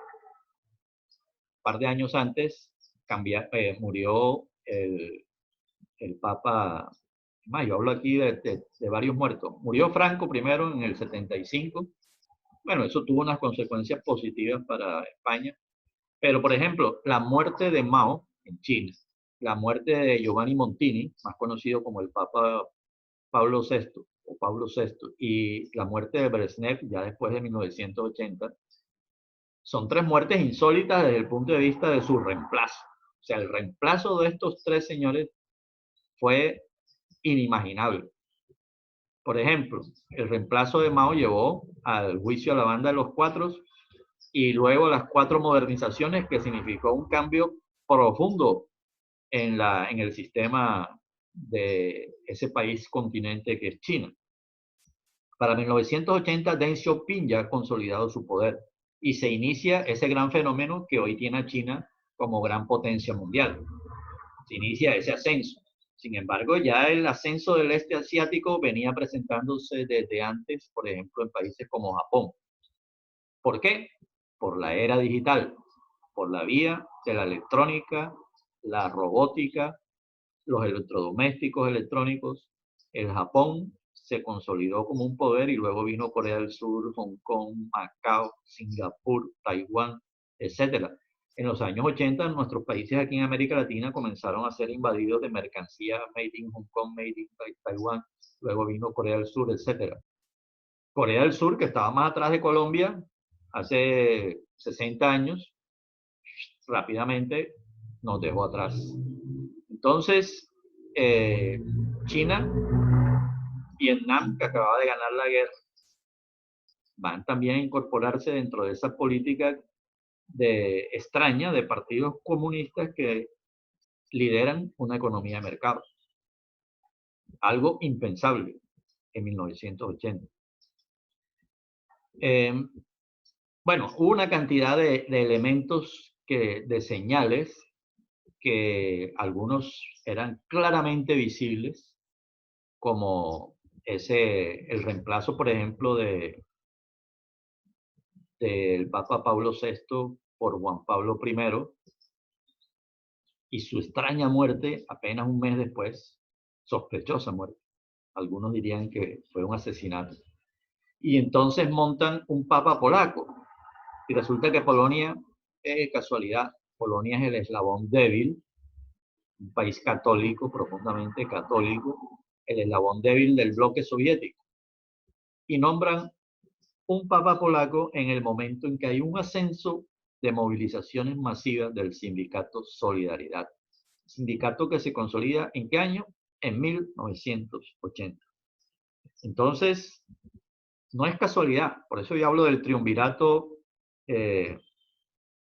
un par de años antes, murió el Papa. Yo hablo aquí de varios muertos. Murió Franco primero en el 75. Bueno, eso tuvo unas consecuencias positivas para España. Pero, por ejemplo, la muerte de Mao en China, la muerte de Giovanni Montini, más conocido como el Papa Pablo VI o Pablo VI, y la muerte de Brezhnev ya después de 1980, son tres muertes insólitas desde el punto de vista de su reemplazo. O sea, el reemplazo de estos tres señores fue inimaginable. Por ejemplo, el reemplazo de Mao llevó al juicio a la banda de los cuatro y luego las cuatro modernizaciones, que significó un cambio profundo en el sistema de ese país continente que es China. Para 1980, Deng Xiaoping ya ha consolidado su poder y se inicia ese gran fenómeno que hoy tiene a China como gran potencia mundial. Se inicia ese ascenso. Sin embargo, ya el ascenso del este asiático venía presentándose desde antes, por ejemplo, en países como Japón. ¿Por qué? Por la era digital, por la vía de la electrónica, la robótica, los electrodomésticos electrónicos. El Japón se consolidó como un poder y luego vino Corea del Sur, Hong Kong, Macao, Singapur, Taiwán, etcétera. En los años 80, nuestros países aquí en América Latina comenzaron a ser invadidos de mercancías made in Hong Kong, made in Taiwán, luego vino Corea del Sur, etcétera. Corea del Sur, que estaba más atrás de Colombia hace 60 años, rápidamente nos dejó atrás. Entonces, China, Vietnam, que acababa de ganar la guerra, van también a incorporarse dentro de esa política extraña de partidos comunistas que lideran una economía de mercado. Algo impensable en 1980. Bueno, hubo una cantidad de elementos, de señales, que algunos eran claramente visibles, como el reemplazo, por ejemplo, del Papa Pablo VI por Juan Pablo I y su extraña muerte apenas un mes después, sospechosa muerte. Algunos dirían que fue un asesinato. Y entonces montan un Papa polaco. Y resulta que Polonia, casualidad, Polonia es el eslabón débil, un país católico, profundamente católico, el eslabón débil del bloque soviético. Y nombran un papa polaco en el momento en que hay un ascenso de movilizaciones masivas del sindicato Solidaridad. Sindicato que se consolida ¿en qué año? En 1980. Entonces, no es casualidad. Por eso yo hablo del triunvirato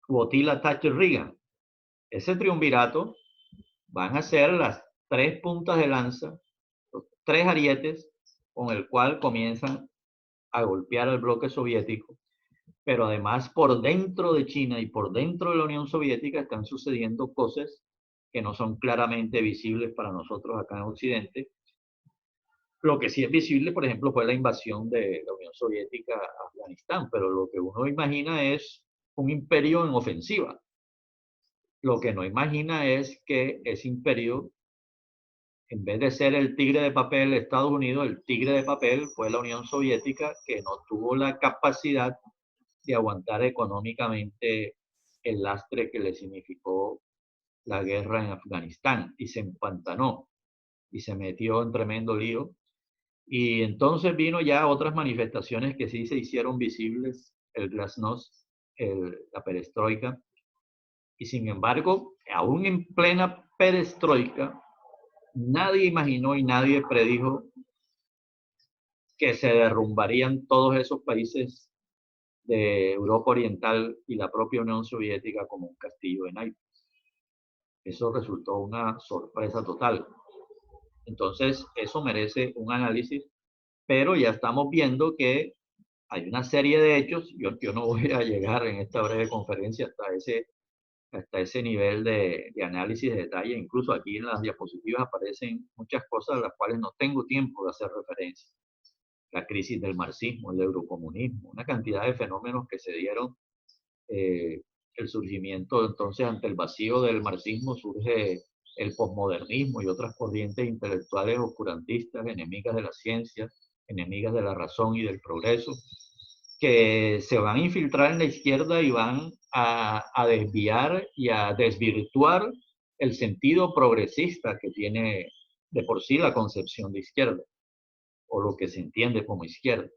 Wojtyła, Thatcher, Reagan. Ese triunvirato van a ser las tres puntas de lanza, los tres arietes con el cual comienzan a golpear al bloque soviético, pero además por dentro de China y por dentro de la Unión Soviética están sucediendo cosas que no son claramente visibles para nosotros acá en Occidente. Lo que sí es visible, por ejemplo, fue la invasión de la Unión Soviética a Afganistán, pero lo que uno imagina es un imperio en ofensiva. Lo que no imagina es que ese imperio, en vez de ser el tigre de papel de Estados Unidos, el tigre de papel fue la Unión Soviética, que no tuvo la capacidad de aguantar económicamente el lastre que le significó la guerra en Afganistán y se empantanó y se metió en tremendo lío. Y entonces vino ya otras manifestaciones que sí se hicieron visibles, el glasnost, la perestroika, y sin embargo, aún en plena perestroika, nadie imaginó y nadie predijo que se derrumbarían todos esos países de Europa Oriental y la propia Unión Soviética como un castillo de naipes. Eso resultó una sorpresa total. Entonces, eso merece un análisis, pero ya estamos viendo que Hay una serie de hechos, yo no voy a llegar en esta breve conferencia hasta ese nivel de análisis de detalle. Incluso aquí en las diapositivas aparecen muchas cosas a las cuales no tengo tiempo de hacer referencia. La crisis del marxismo, el eurocomunismo, una cantidad de fenómenos que se dieron. eh, el surgimiento, entonces, ante el vacío del marxismo surge el posmodernismo y otras corrientes intelectuales oscurantistas, enemigas de la ciencia, enemigas de la razón y del progreso, que se van a infiltrar en la izquierda y van a desviar y a desvirtuar el sentido progresista que tiene de por sí la concepción de izquierda, o lo que se entiende como izquierda.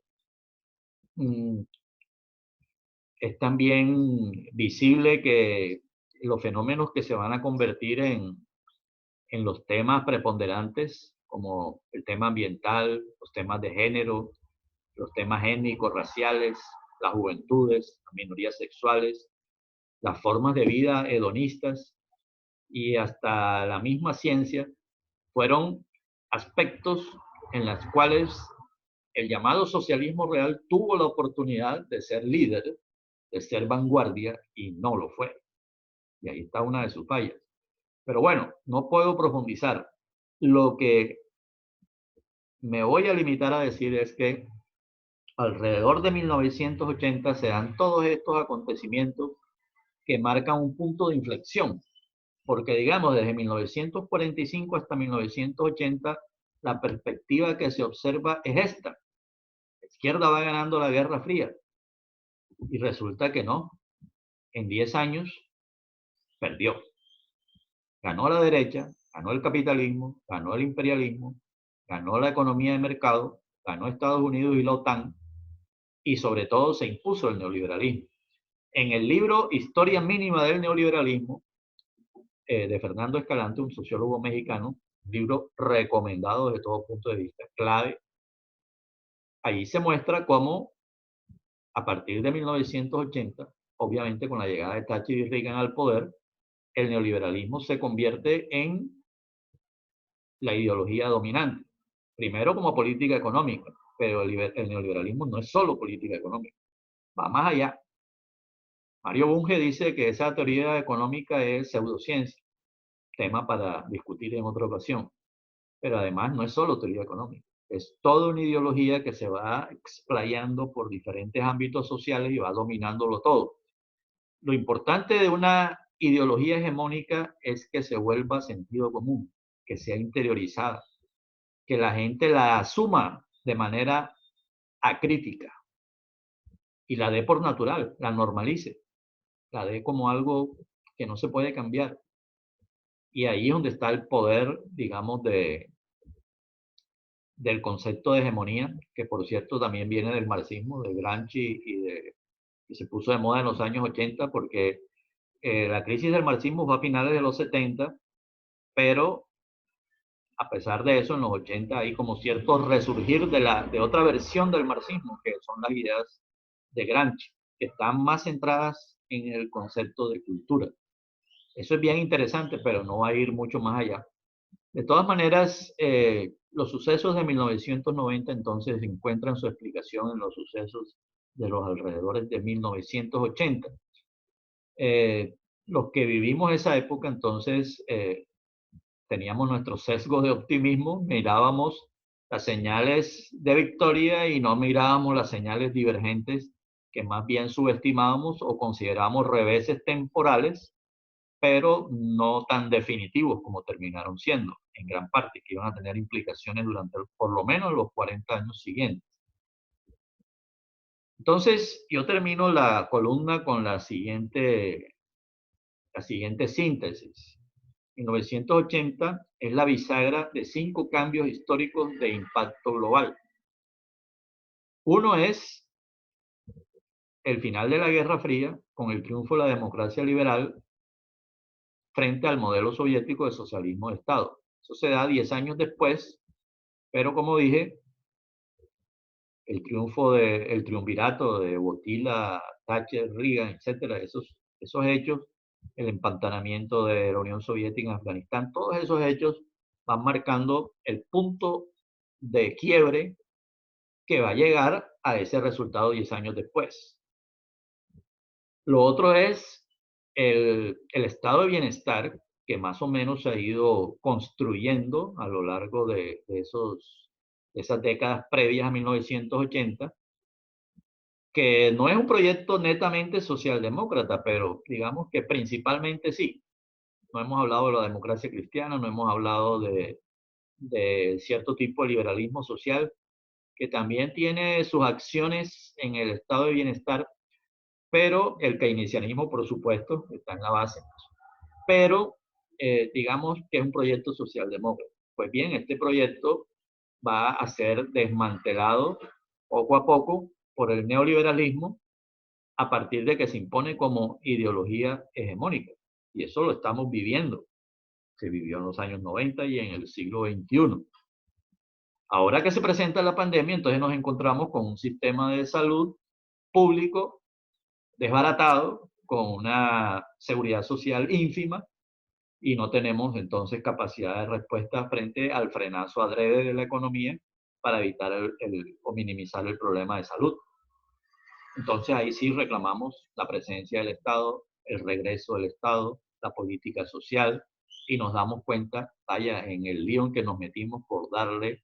Es también visible que los fenómenos que se van a convertir en los temas preponderantes, como el tema ambiental, los temas de género, los temas étnicos, raciales, las juventudes, las minorías sexuales, las formas de vida hedonistas y hasta la misma ciencia, fueron aspectos en los cuales el llamado socialismo real tuvo la oportunidad de ser líder, de ser vanguardia, y no lo fue. Y ahí está una de sus fallas. Pero bueno, no puedo profundizar. Lo que me voy a limitar a decir es que alrededor de 1980 se dan todos estos acontecimientos que marcan un punto de inflexión, porque digamos desde 1945 hasta 1980 la perspectiva que se observa es esta: la izquierda va ganando la Guerra Fría, y resulta que no. En 10 años perdió. Ganó la derecha, ganó el capitalismo, ganó el imperialismo, ganó la economía de mercado, ganó Estados Unidos y la OTAN, y sobre todo se impuso el neoliberalismo. En el libro Historia mínima del neoliberalismo, de Fernando Escalante, un sociólogo mexicano, un libro recomendado desde todo punto de vista, clave, ahí se muestra cómo a partir de 1980, obviamente con la llegada de Thatcher y Reagan al poder, el neoliberalismo se convierte en la ideología dominante. Primero como política económica, pero el neoliberalismo no es solo política económica, va más allá. Mario Bunge dice que esa teoría económica es pseudociencia, tema para discutir en otra ocasión, pero además no es solo teoría económica, es toda una ideología que se va explayando por diferentes ámbitos sociales y va dominándolo todo. Lo importante de una ideología hegemónica es que se vuelva sentido común, que sea interiorizada, que la gente la asuma de manera acrítica y la dé por natural, la normalice, la dé como algo que no se puede cambiar. Y ahí es donde está el poder, digamos, del concepto de hegemonía, que por cierto también viene del marxismo, de Gramsci, y se puso de moda en los años 80, porque la crisis del marxismo fue a finales de los 70, pero a pesar de eso, en los 80 hay como cierto resurgir de otra versión del marxismo, que son las ideas de Gramsci, que están más centradas en el concepto de cultura. Eso es bien interesante, pero no va a ir mucho más allá. De todas maneras, los sucesos de 1990 entonces encuentran su explicación en los sucesos de los alrededores de 1980. Los que vivimos esa época entonces teníamos nuestro sesgo de optimismo, mirábamos las señales de victoria y no mirábamos las señales divergentes que más bien subestimábamos o considerábamos reveses temporales, pero no tan definitivos como terminaron siendo, en gran parte, que iban a tener implicaciones durante por lo menos los 40 años siguientes. Entonces, yo termino la columna con la siguiente síntesis. 1980 es la bisagra de 5 cambios históricos de impacto global. Uno es el final de la Guerra Fría con el triunfo de la democracia liberal frente al modelo soviético de socialismo de Estado. Eso se da 10 años después, pero como dije, el triunvirato de Botila, Thatcher, Reagan, etcétera, esos hechos, el empantanamiento de la Unión Soviética en Afganistán, todos esos hechos van marcando el punto de quiebre que va a llegar a ese resultado 10 años después. Lo otro es el estado de bienestar que más o menos se ha ido construyendo a lo largo de esas décadas previas a 1980, que no es un proyecto netamente socialdemócrata, pero digamos que principalmente sí. No hemos hablado de la democracia cristiana, no hemos hablado de cierto tipo de liberalismo social, que también tiene sus acciones en el estado de bienestar, pero el keynesianismo, por supuesto, está en la base. Pero digamos que es un proyecto socialdemócrata. Pues bien, este proyecto va a ser desmantelado poco a poco por el neoliberalismo a partir de que se impone como ideología hegemónica. Y eso lo estamos viviendo. Se vivió en los años 90 y en el siglo XXI. Ahora que se presenta la pandemia, entonces nos encontramos con un sistema de salud público desbaratado, con una seguridad social ínfima, y no tenemos entonces capacidad de respuesta frente al frenazo adrede de la economía para evitar o minimizar el problema de salud. Entonces ahí sí reclamamos la presencia del Estado, el regreso del Estado, la política social, y nos damos cuenta, vaya, en el lío en que nos metimos por darle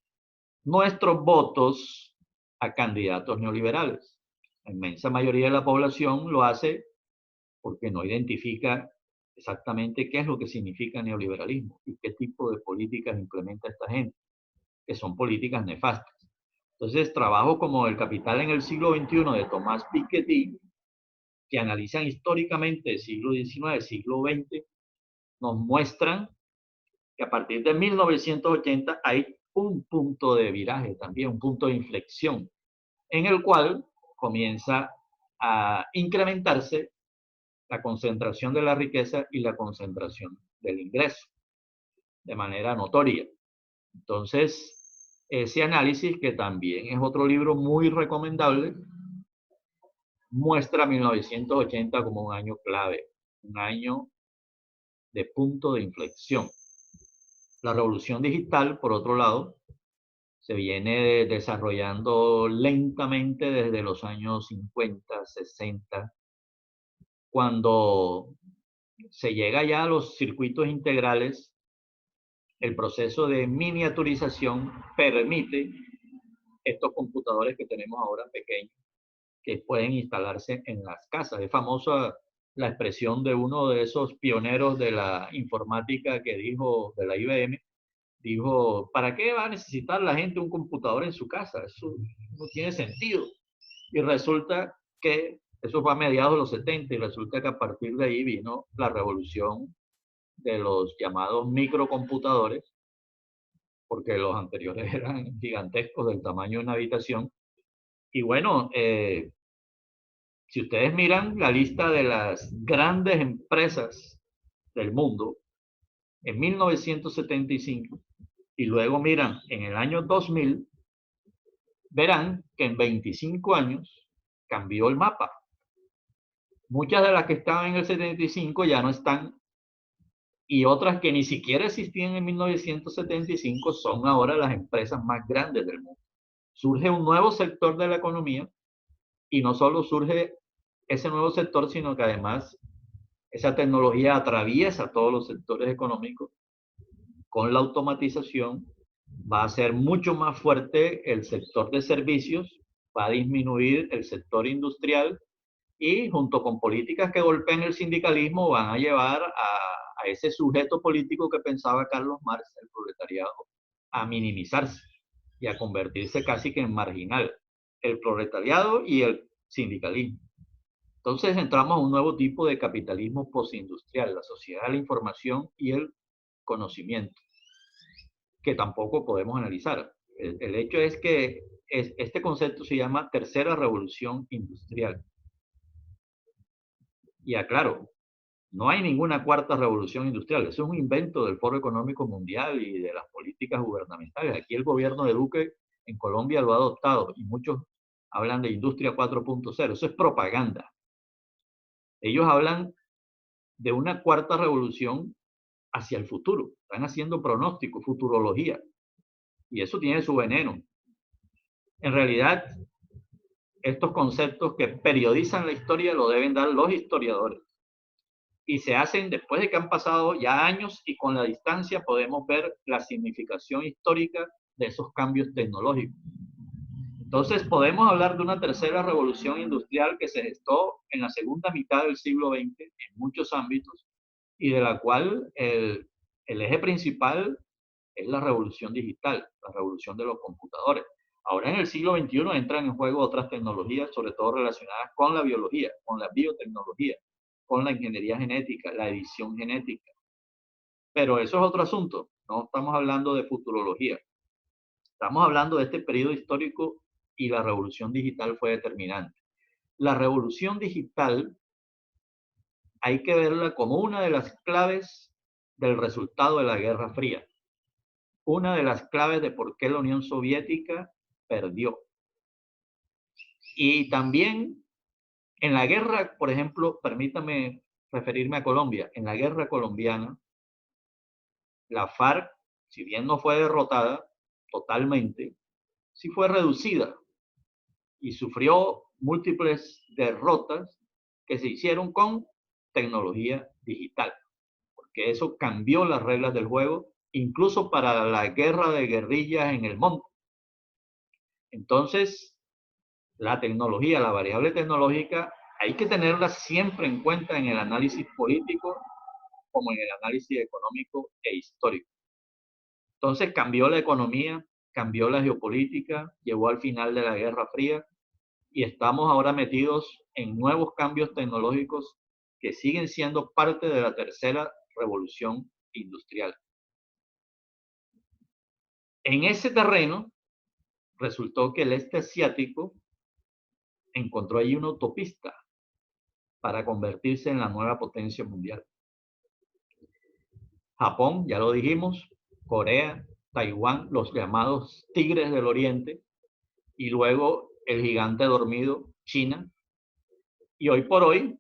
nuestros votos a candidatos neoliberales. La inmensa mayoría de la población lo hace porque no identifica exactamente qué es lo que significa neoliberalismo y qué tipo de políticas implementa esta gente, que son políticas nefastas. Entonces, trabajos como El Capital en el siglo XXI de Tomás Piketty, que analizan históricamente el siglo XIX, el siglo XX, nos muestran que a partir de 1980 hay un punto de viraje también, un punto de inflexión, en el cual comienza a incrementarse la concentración de la riqueza y la concentración del ingreso de manera notoria. Entonces, ese análisis, que también es otro libro muy recomendable, muestra 1980 como un año clave, un año de punto de inflexión. La revolución digital, por otro lado, se viene desarrollando lentamente desde los años 50, 60, cuando se llega ya a los circuitos integrales. El proceso de miniaturización permite estos computadores que tenemos ahora pequeños, que pueden instalarse en las casas. Es famosa la expresión de uno de esos pioneros de la informática que dijo, de la IBM, dijo: ¿para qué va a necesitar la gente un computador en su casa? Eso no tiene sentido. Y resulta que eso fue a mediados de los 70, y resulta que a partir de ahí vino la revolución de los llamados microcomputadores, porque los anteriores eran gigantescos, del tamaño de una habitación. Y bueno, si ustedes miran la lista de las grandes empresas del mundo en 1975 y luego miran en el año 2000, verán que en 25 años cambió el mapa. Muchas de las que estaban en el 75 ya no están, y otras que ni siquiera existían en 1975 son ahora las empresas más grandes del mundo. Surge un nuevo sector de la economía, y no solo surge ese nuevo sector, sino que además esa tecnología atraviesa todos los sectores económicos. Con la automatización va a ser mucho más fuerte el sector de servicios, va a disminuir el sector industrial, y junto con políticas que golpeen el sindicalismo van a llevar a ese sujeto político que pensaba Carlos Marx, el proletariado, a minimizarse y a convertirse casi que en marginal, el proletariado y el sindicalismo. Entonces entramos a un nuevo tipo de capitalismo postindustrial, la sociedad de la información y el conocimiento, que tampoco podemos analizar. El hecho es que este concepto se llama tercera revolución industrial. Y aclaro, no hay ninguna cuarta revolución industrial. Eso es un invento del Foro Económico Mundial y de las políticas gubernamentales. Aquí el gobierno de Duque en Colombia lo ha adoptado, y muchos hablan de industria 4.0. Eso es propaganda. Ellos hablan de una cuarta revolución hacia el futuro. Están haciendo pronósticos, futurología. Y eso tiene su veneno. En realidad, estos conceptos que periodizan la historia lo deben dar los historiadores. Y se hacen después de que han pasado ya años y con la distancia podemos ver la significación histórica de esos cambios tecnológicos. Entonces podemos hablar de una tercera revolución industrial que se gestó en la segunda mitad del siglo XX en muchos ámbitos y de la cual el eje principal es la revolución digital, la revolución de los computadores. Ahora en el siglo XXI entran en juego otras tecnologías, sobre todo relacionadas con la biología, con la biotecnología, con la ingeniería genética, la edición genética. Pero eso es otro asunto, no estamos hablando de futurología. Estamos hablando de este periodo histórico y la revolución digital fue determinante. La revolución digital hay que verla como una de las claves del resultado de la Guerra Fría, una de las claves de por qué la Unión Soviética perdió. Y también en la guerra, por ejemplo, permítame referirme a Colombia, en la guerra colombiana, la FARC, si bien no fue derrotada totalmente, sí fue reducida y sufrió múltiples derrotas que se hicieron con tecnología digital, porque eso cambió las reglas del juego, incluso para la guerra de guerrillas en el monte. Entonces, la tecnología, la variable tecnológica, hay que tenerla siempre en cuenta en el análisis político como en el análisis económico e histórico. Entonces cambió la economía, cambió la geopolítica, llevó al final de la Guerra Fría y estamos ahora metidos en nuevos cambios tecnológicos que siguen siendo parte de la tercera revolución industrial. En ese terreno resultó que el este asiático encontró ahí una autopista para convertirse en la nueva potencia mundial. Japón, ya lo dijimos, Corea, Taiwán, los llamados tigres del oriente, y luego el gigante dormido, China. Y hoy por hoy,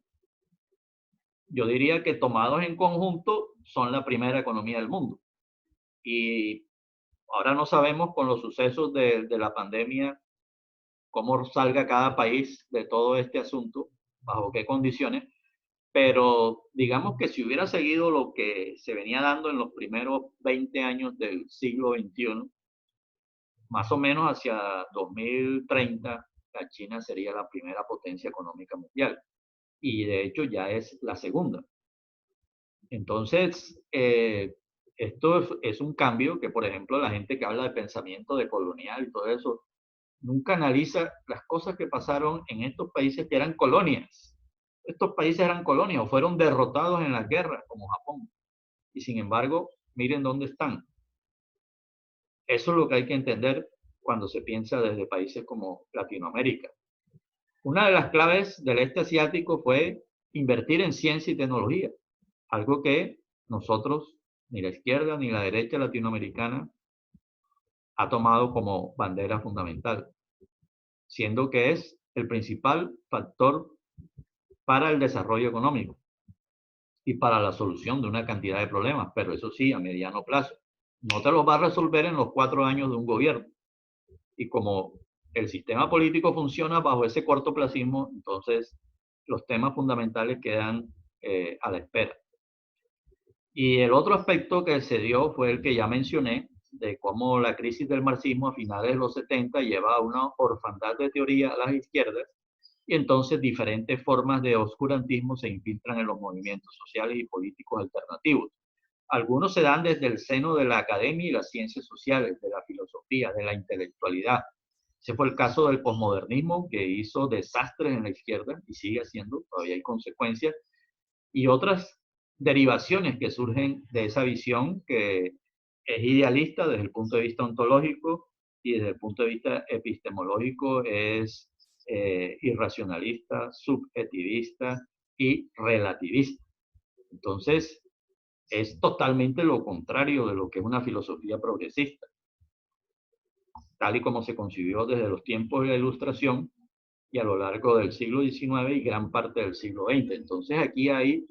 yo diría que tomados en conjunto son la primera economía del mundo. Y ahora no sabemos con los sucesos de la pandemia cómo salga cada país de todo este asunto, bajo qué condiciones, pero digamos que si hubiera seguido lo que se venía dando en los primeros 20 años del siglo XXI, más o menos hacia 2030, la China sería la primera potencia económica mundial y de hecho ya es la segunda. Entonces, esto es un cambio que, por ejemplo, la gente que habla de pensamiento de colonial y todo eso, nunca analiza las cosas que pasaron en estos países que eran colonias. Estos países eran colonias o fueron derrotados en las guerras, como Japón. Y sin embargo, miren dónde están. Eso es lo que hay que entender cuando se piensa desde países como Latinoamérica. Una de las claves del este asiático fue invertir en ciencia y tecnología, algo que nosotros, ni la izquierda ni la derecha latinoamericana, ha tomado como bandera fundamental, siendo que es el principal factor para el desarrollo económico y para la solución de una cantidad de problemas, pero eso sí, a mediano plazo. No te los va a resolver en los 4 años de un gobierno. Y como el sistema político funciona bajo ese cortoplacismo, entonces los temas fundamentales quedan a la espera. Y el otro aspecto que se dio fue el que ya mencioné, de cómo la crisis del marxismo a finales de los 70 lleva a una orfandad de teoría a las izquierdas y entonces diferentes formas de oscurantismo se infiltran en los movimientos sociales y políticos alternativos. Algunos se dan desde el seno de la academia y las ciencias sociales, de la filosofía, de la intelectualidad. Ese fue el caso del posmodernismo, que hizo desastres en la izquierda y sigue haciendo, todavía hay consecuencias, y otras derivaciones que surgen de esa visión que es idealista desde el punto de vista ontológico y desde el punto de vista epistemológico es irracionalista, subjetivista y relativista. Entonces, es totalmente lo contrario de lo que es una filosofía progresista, tal y como se concibió desde los tiempos de la Ilustración y a lo largo del siglo XIX y gran parte del siglo XX. Entonces aquí hay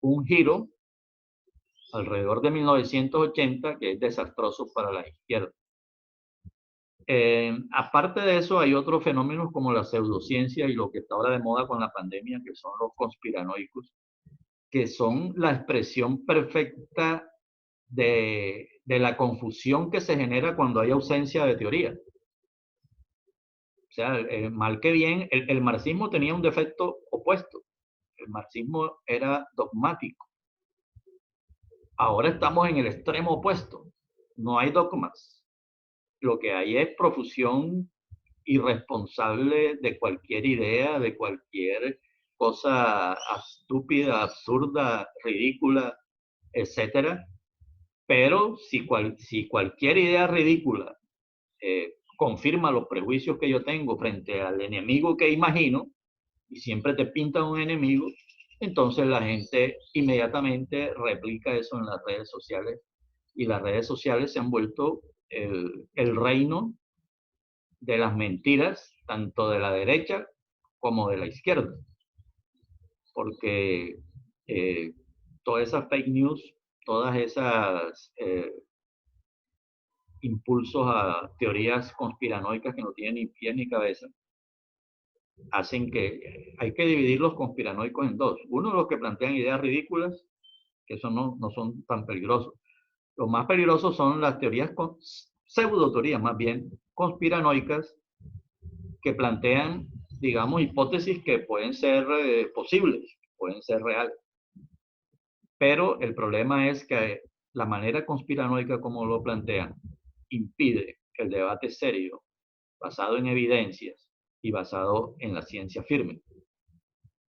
un giro alrededor de 1980 que es desastroso para la izquierda. Aparte de eso, hay otros fenómenos como la pseudociencia y lo que está ahora de moda con la pandemia, que son los conspiranoicos, que son la expresión perfecta de la confusión que se genera cuando hay ausencia de teoría. O sea, mal que bien, el marxismo tenía un defecto opuesto. El marxismo era dogmático. Ahora estamos en el extremo opuesto. No hay dogmas. Lo que hay es profusión irresponsable de cualquier idea, de cualquier cosa estúpida, absurda, ridícula, etcétera. Pero si cualquier idea ridícula confirma los prejuicios que yo tengo frente al enemigo que imagino, y siempre te pintan un enemigo, entonces la gente inmediatamente replica eso en las redes sociales, y las redes sociales se han vuelto el reino de las mentiras, tanto de la derecha como de la izquierda, porque eh, todas esas fake news, todas esas impulsos a teorías conspiranoicas que no tienen ni pies ni cabeza, hacen que hay que dividir los conspiranoicos en dos. Uno, los que plantean ideas ridículas, que eso no son tan peligrosos. Los más peligrosos son las teorías, pseudoteorías más bien, conspiranoicas, que plantean, digamos, hipótesis que pueden ser posibles, pueden ser reales. Pero el problema es que la manera conspiranoica como lo plantean impide el debate serio, basado en evidencias y basado en la ciencia firme.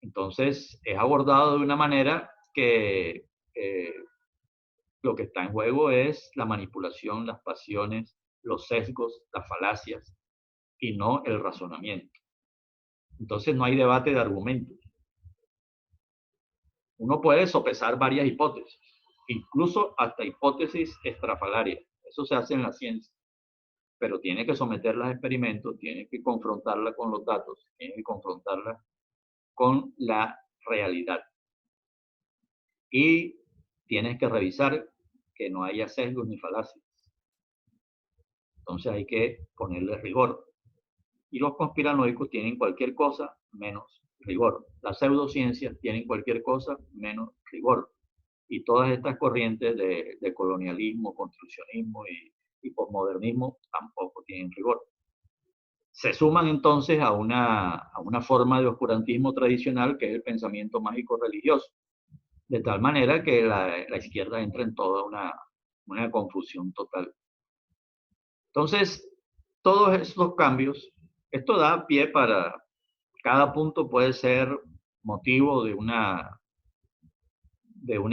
Entonces, es abordado de una manera que lo que está en juego es la manipulación, las pasiones, los sesgos, las falacias, y no el razonamiento. Entonces, no hay debate de argumentos. Uno puede sopesar varias hipótesis, incluso hasta hipótesis estrafalarias. Eso se hace en la ciencia, pero tiene que someterlas a experimentos, tiene que confrontarla con los datos, tiene que confrontarla con la realidad. Y tienes que revisar que no haya sesgos ni falacias. Entonces hay que ponerle rigor. Y los conspiranoicos tienen cualquier cosa menos rigor. Las pseudociencias tienen cualquier cosa menos rigor. Y todas estas corrientes de colonialismo, construccionismo y posmodernismo tampoco tienen rigor. Se suman entonces a una forma de oscurantismo tradicional que es el pensamiento mágico religioso, de tal manera que la izquierda entra en toda una confusión total. Entonces, todos estos cambios, esto da pie para, cada punto puede ser motivo de un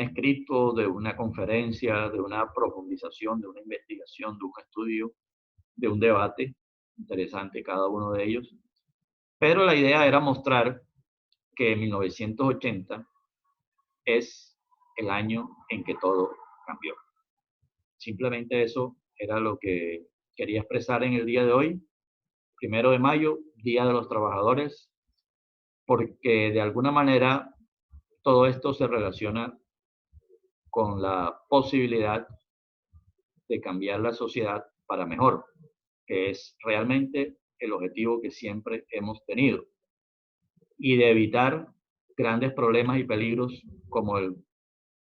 escrito, de una conferencia, de una profundización, de una investigación, de un estudio, de un debate, interesante cada uno de ellos. Pero la idea era mostrar que 1980 es el año en que todo cambió. Simplemente eso era lo que quería expresar en el día de hoy, 1 de mayo, Día de los Trabajadores, porque de alguna manera todo esto se relaciona con la posibilidad de cambiar la sociedad para mejor, que es realmente el objetivo que siempre hemos tenido, y de evitar grandes problemas y peligros como el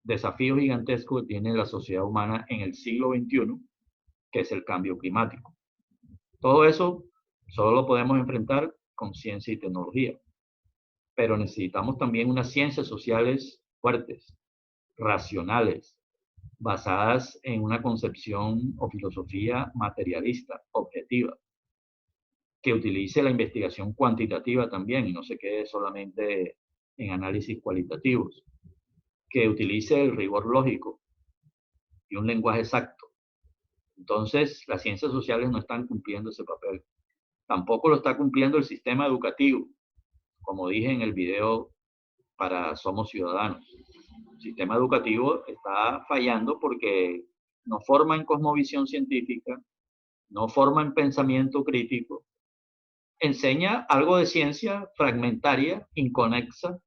desafío gigantesco que tiene la sociedad humana en el siglo XXI, que es el cambio climático. Todo eso solo lo podemos enfrentar con ciencia y tecnología, pero necesitamos también unas ciencias sociales fuertes, racionales, basadas en una concepción o filosofía materialista, objetiva, que utilice la investigación cuantitativa también y no se quede solamente en análisis cualitativos, que utilice el rigor lógico y un lenguaje exacto. Entonces, las ciencias sociales no están cumpliendo ese papel. Tampoco lo está cumpliendo el sistema educativo, como dije en el video para Somos Ciudadanos. El sistema educativo está fallando porque no forma en cosmovisión científica, no forma en pensamiento crítico, enseña algo de ciencia fragmentaria, inconexa,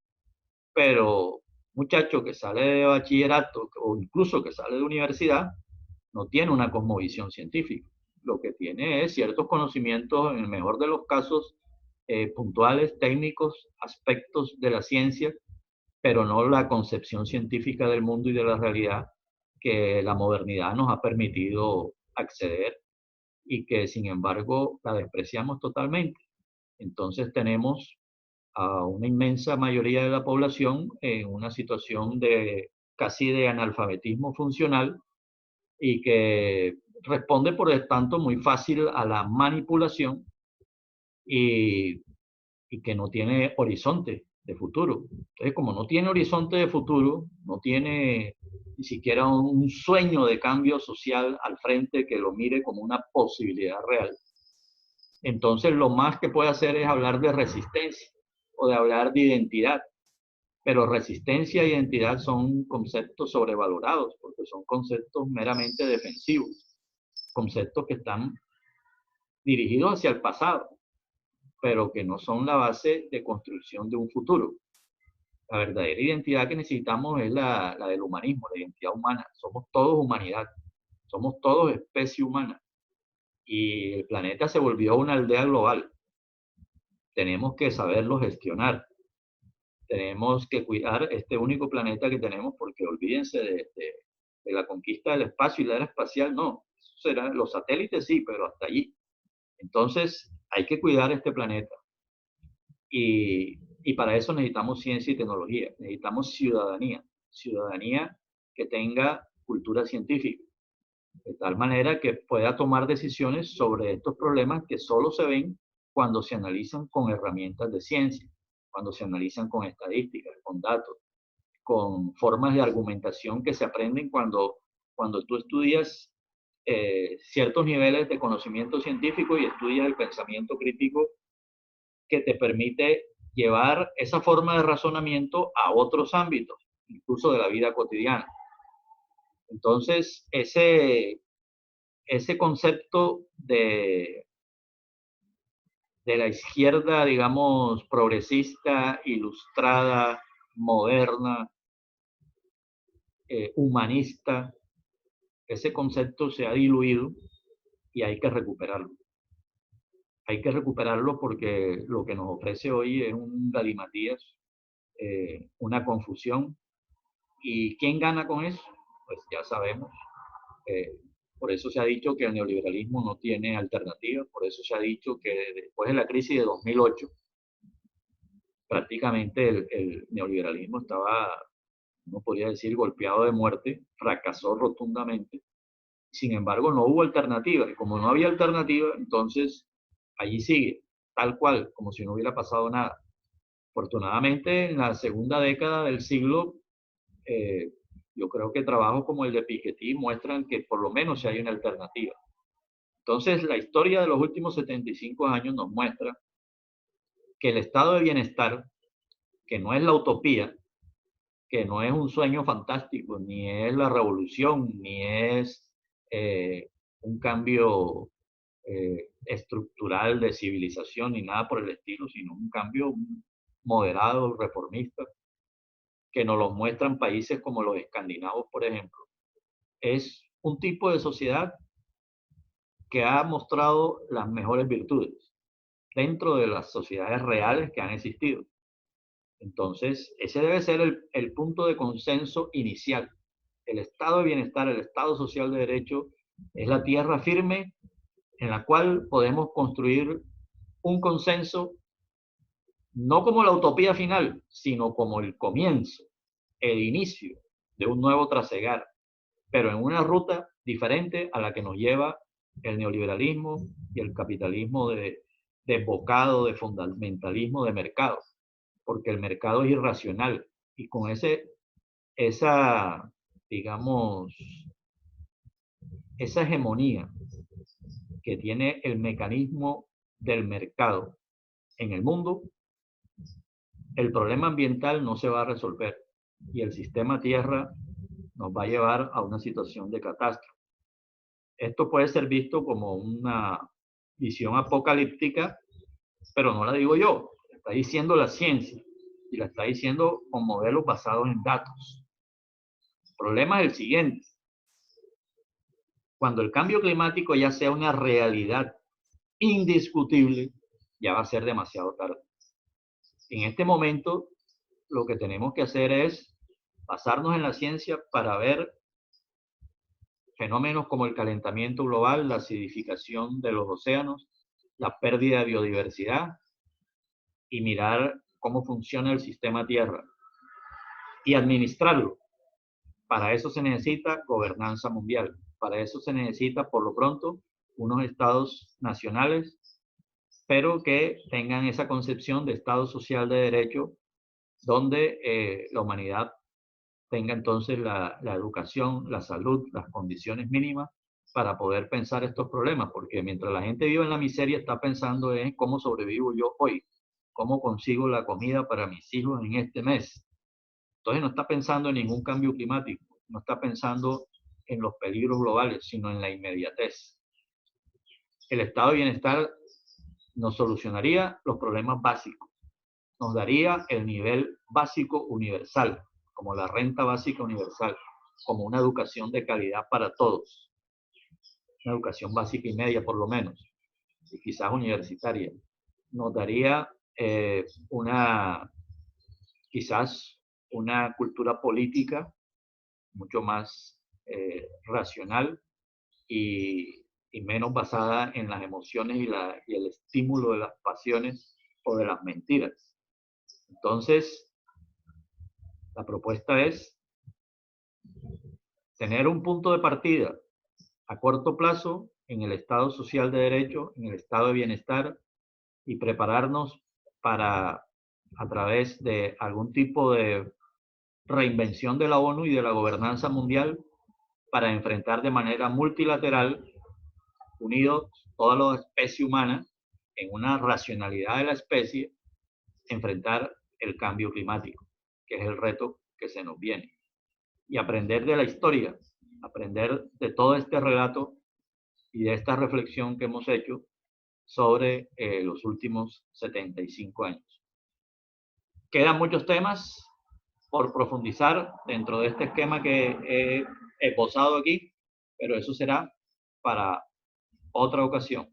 pero muchacho que sale de bachillerato o incluso que sale de universidad no tiene una cosmovisión científica. lo que tiene es ciertos conocimientos, en el mejor de los casos, puntuales, técnicos, aspectos de la ciencia, pero no la concepción científica del mundo y de la realidad que la modernidad nos ha permitido acceder y que sin embargo la despreciamos totalmente. Entonces tenemos a una inmensa mayoría de la población en una situación de casi de analfabetismo funcional y que responde por el tanto muy fácil a la manipulación y, y que no tiene horizonte de futuro. Entonces, como no tiene horizonte de futuro, no tiene ni siquiera un sueño de cambio social al frente que lo mire como una posibilidad real, entonces lo más que puede hacer es hablar de resistencia o de hablar de identidad. Pero resistencia e identidad son conceptos sobrevalorados porque son conceptos meramente defensivos, conceptos que están dirigidos hacia el pasado, pero que no son la base de construcción de un futuro. La verdadera identidad que necesitamos es la del humanismo, la identidad humana. Somos todos humanidad, somos todos especie humana. Y el planeta se volvió una aldea global. Tenemos que saberlo gestionar. Tenemos que cuidar este único planeta que tenemos porque olvídense de la conquista del espacio y la era espacial, no. Eso será, los satélites sí, pero hasta allí. Entonces hay que cuidar este planeta. Y para eso necesitamos ciencia y tecnología, necesitamos ciudadanía, ciudadanía que tenga cultura científica, de tal manera que pueda tomar decisiones sobre estos problemas que solo se ven cuando se analizan con herramientas de ciencia, cuando se analizan con estadísticas, con datos, con formas de argumentación que se aprenden cuando tú estudias ciertos niveles de conocimiento científico y estudias el pensamiento crítico que te permite llevar esa forma de razonamiento a otros ámbitos, incluso de la vida cotidiana. Entonces, ese concepto de la izquierda, digamos, progresista, ilustrada, moderna, humanista, ese concepto se ha diluido y hay que recuperarlo. Hay que recuperarlo porque lo que nos ofrece hoy es un galimatías, una confusión. ¿Y quién gana con eso? Pues ya sabemos. Eh, por eso se ha dicho que el neoliberalismo no tiene alternativa, por eso se ha dicho que después de la crisis de 2008, prácticamente el neoliberalismo estaba, no podría decir, golpeado de muerte, fracasó rotundamente. Sin embargo, no hubo alternativa, y como no había alternativa, entonces allí sigue, tal cual, como si no hubiera pasado nada. Afortunadamente, en la segunda década del siglo, eh, yo creo que trabajos como el de Piketty muestran que por lo menos hay una alternativa. Entonces, la historia de los últimos 75 años nos muestra que el estado de bienestar, que no es la utopía, que no es un sueño fantástico, ni es la revolución, ni es un cambio estructural de civilización, ni nada por el estilo, sino un cambio moderado, reformista, que nos lo muestran países como los escandinavos, por ejemplo. Es un tipo de sociedad que ha mostrado las mejores virtudes dentro de las sociedades reales que han existido. Entonces, ese debe ser el punto de consenso inicial. El estado de bienestar, el estado social de derecho, es la tierra firme en la cual podemos construir un consenso, no como la utopía final, sino como el comienzo, el inicio de un nuevo trasegar, pero en una ruta diferente a la que nos lleva el neoliberalismo y el capitalismo desbocado, de fundamentalismo de mercado, porque el mercado es irracional y con esa, digamos, esa hegemonía que tiene el mecanismo del mercado en el mundo, el problema ambiental no se va a resolver y el sistema tierra nos va a llevar a una situación de catástrofe. Esto puede ser visto como una visión apocalíptica, pero no la digo yo, la está diciendo la ciencia y la está diciendo con modelos basados en datos. El problema es el siguiente. Cuando el cambio climático ya sea una realidad indiscutible, ya va a ser demasiado tarde. En este momento, lo que tenemos que hacer es basarnos en la ciencia para ver fenómenos como el calentamiento global, la acidificación de los océanos, la pérdida de biodiversidad y mirar cómo funciona el sistema Tierra y administrarlo. Para eso se necesita gobernanza mundial. Para eso se necesita, por lo pronto, unos estados nacionales, pero que tengan esa concepción de Estado social de derecho, donde la humanidad tenga entonces la educación, la salud, las condiciones mínimas para poder pensar estos problemas, porque mientras la gente vive en la miseria, está pensando en cómo sobrevivo yo hoy, cómo consigo la comida para mis hijos en este mes. Entonces no está pensando en ningún cambio climático, no está pensando en los peligros globales, sino en la inmediatez. El estado de bienestar nos solucionaría los problemas básicos, nos daría el nivel básico universal, como la renta básica universal, como una educación de calidad para todos, una educación básica y media por lo menos, y quizás universitaria. Nos daría quizás una cultura política mucho más racional y menos basada en las emociones y el estímulo de las pasiones o de las mentiras. Entonces, la propuesta es tener un punto de partida a corto plazo en el Estado social de derecho, en el estado de bienestar y prepararnos para, a través de algún tipo de reinvención de la ONU y de la gobernanza mundial, para enfrentar de manera multilateral, unidos toda la especie humana, en una racionalidad de la especie, enfrentar el cambio climático, que es el reto que se nos viene. Y aprender de la historia, aprender de todo este relato y de esta reflexión que hemos hecho sobre los últimos 75 años. Quedan muchos temas por profundizar dentro de este esquema que he esbozado aquí, pero eso será para otra ocasión.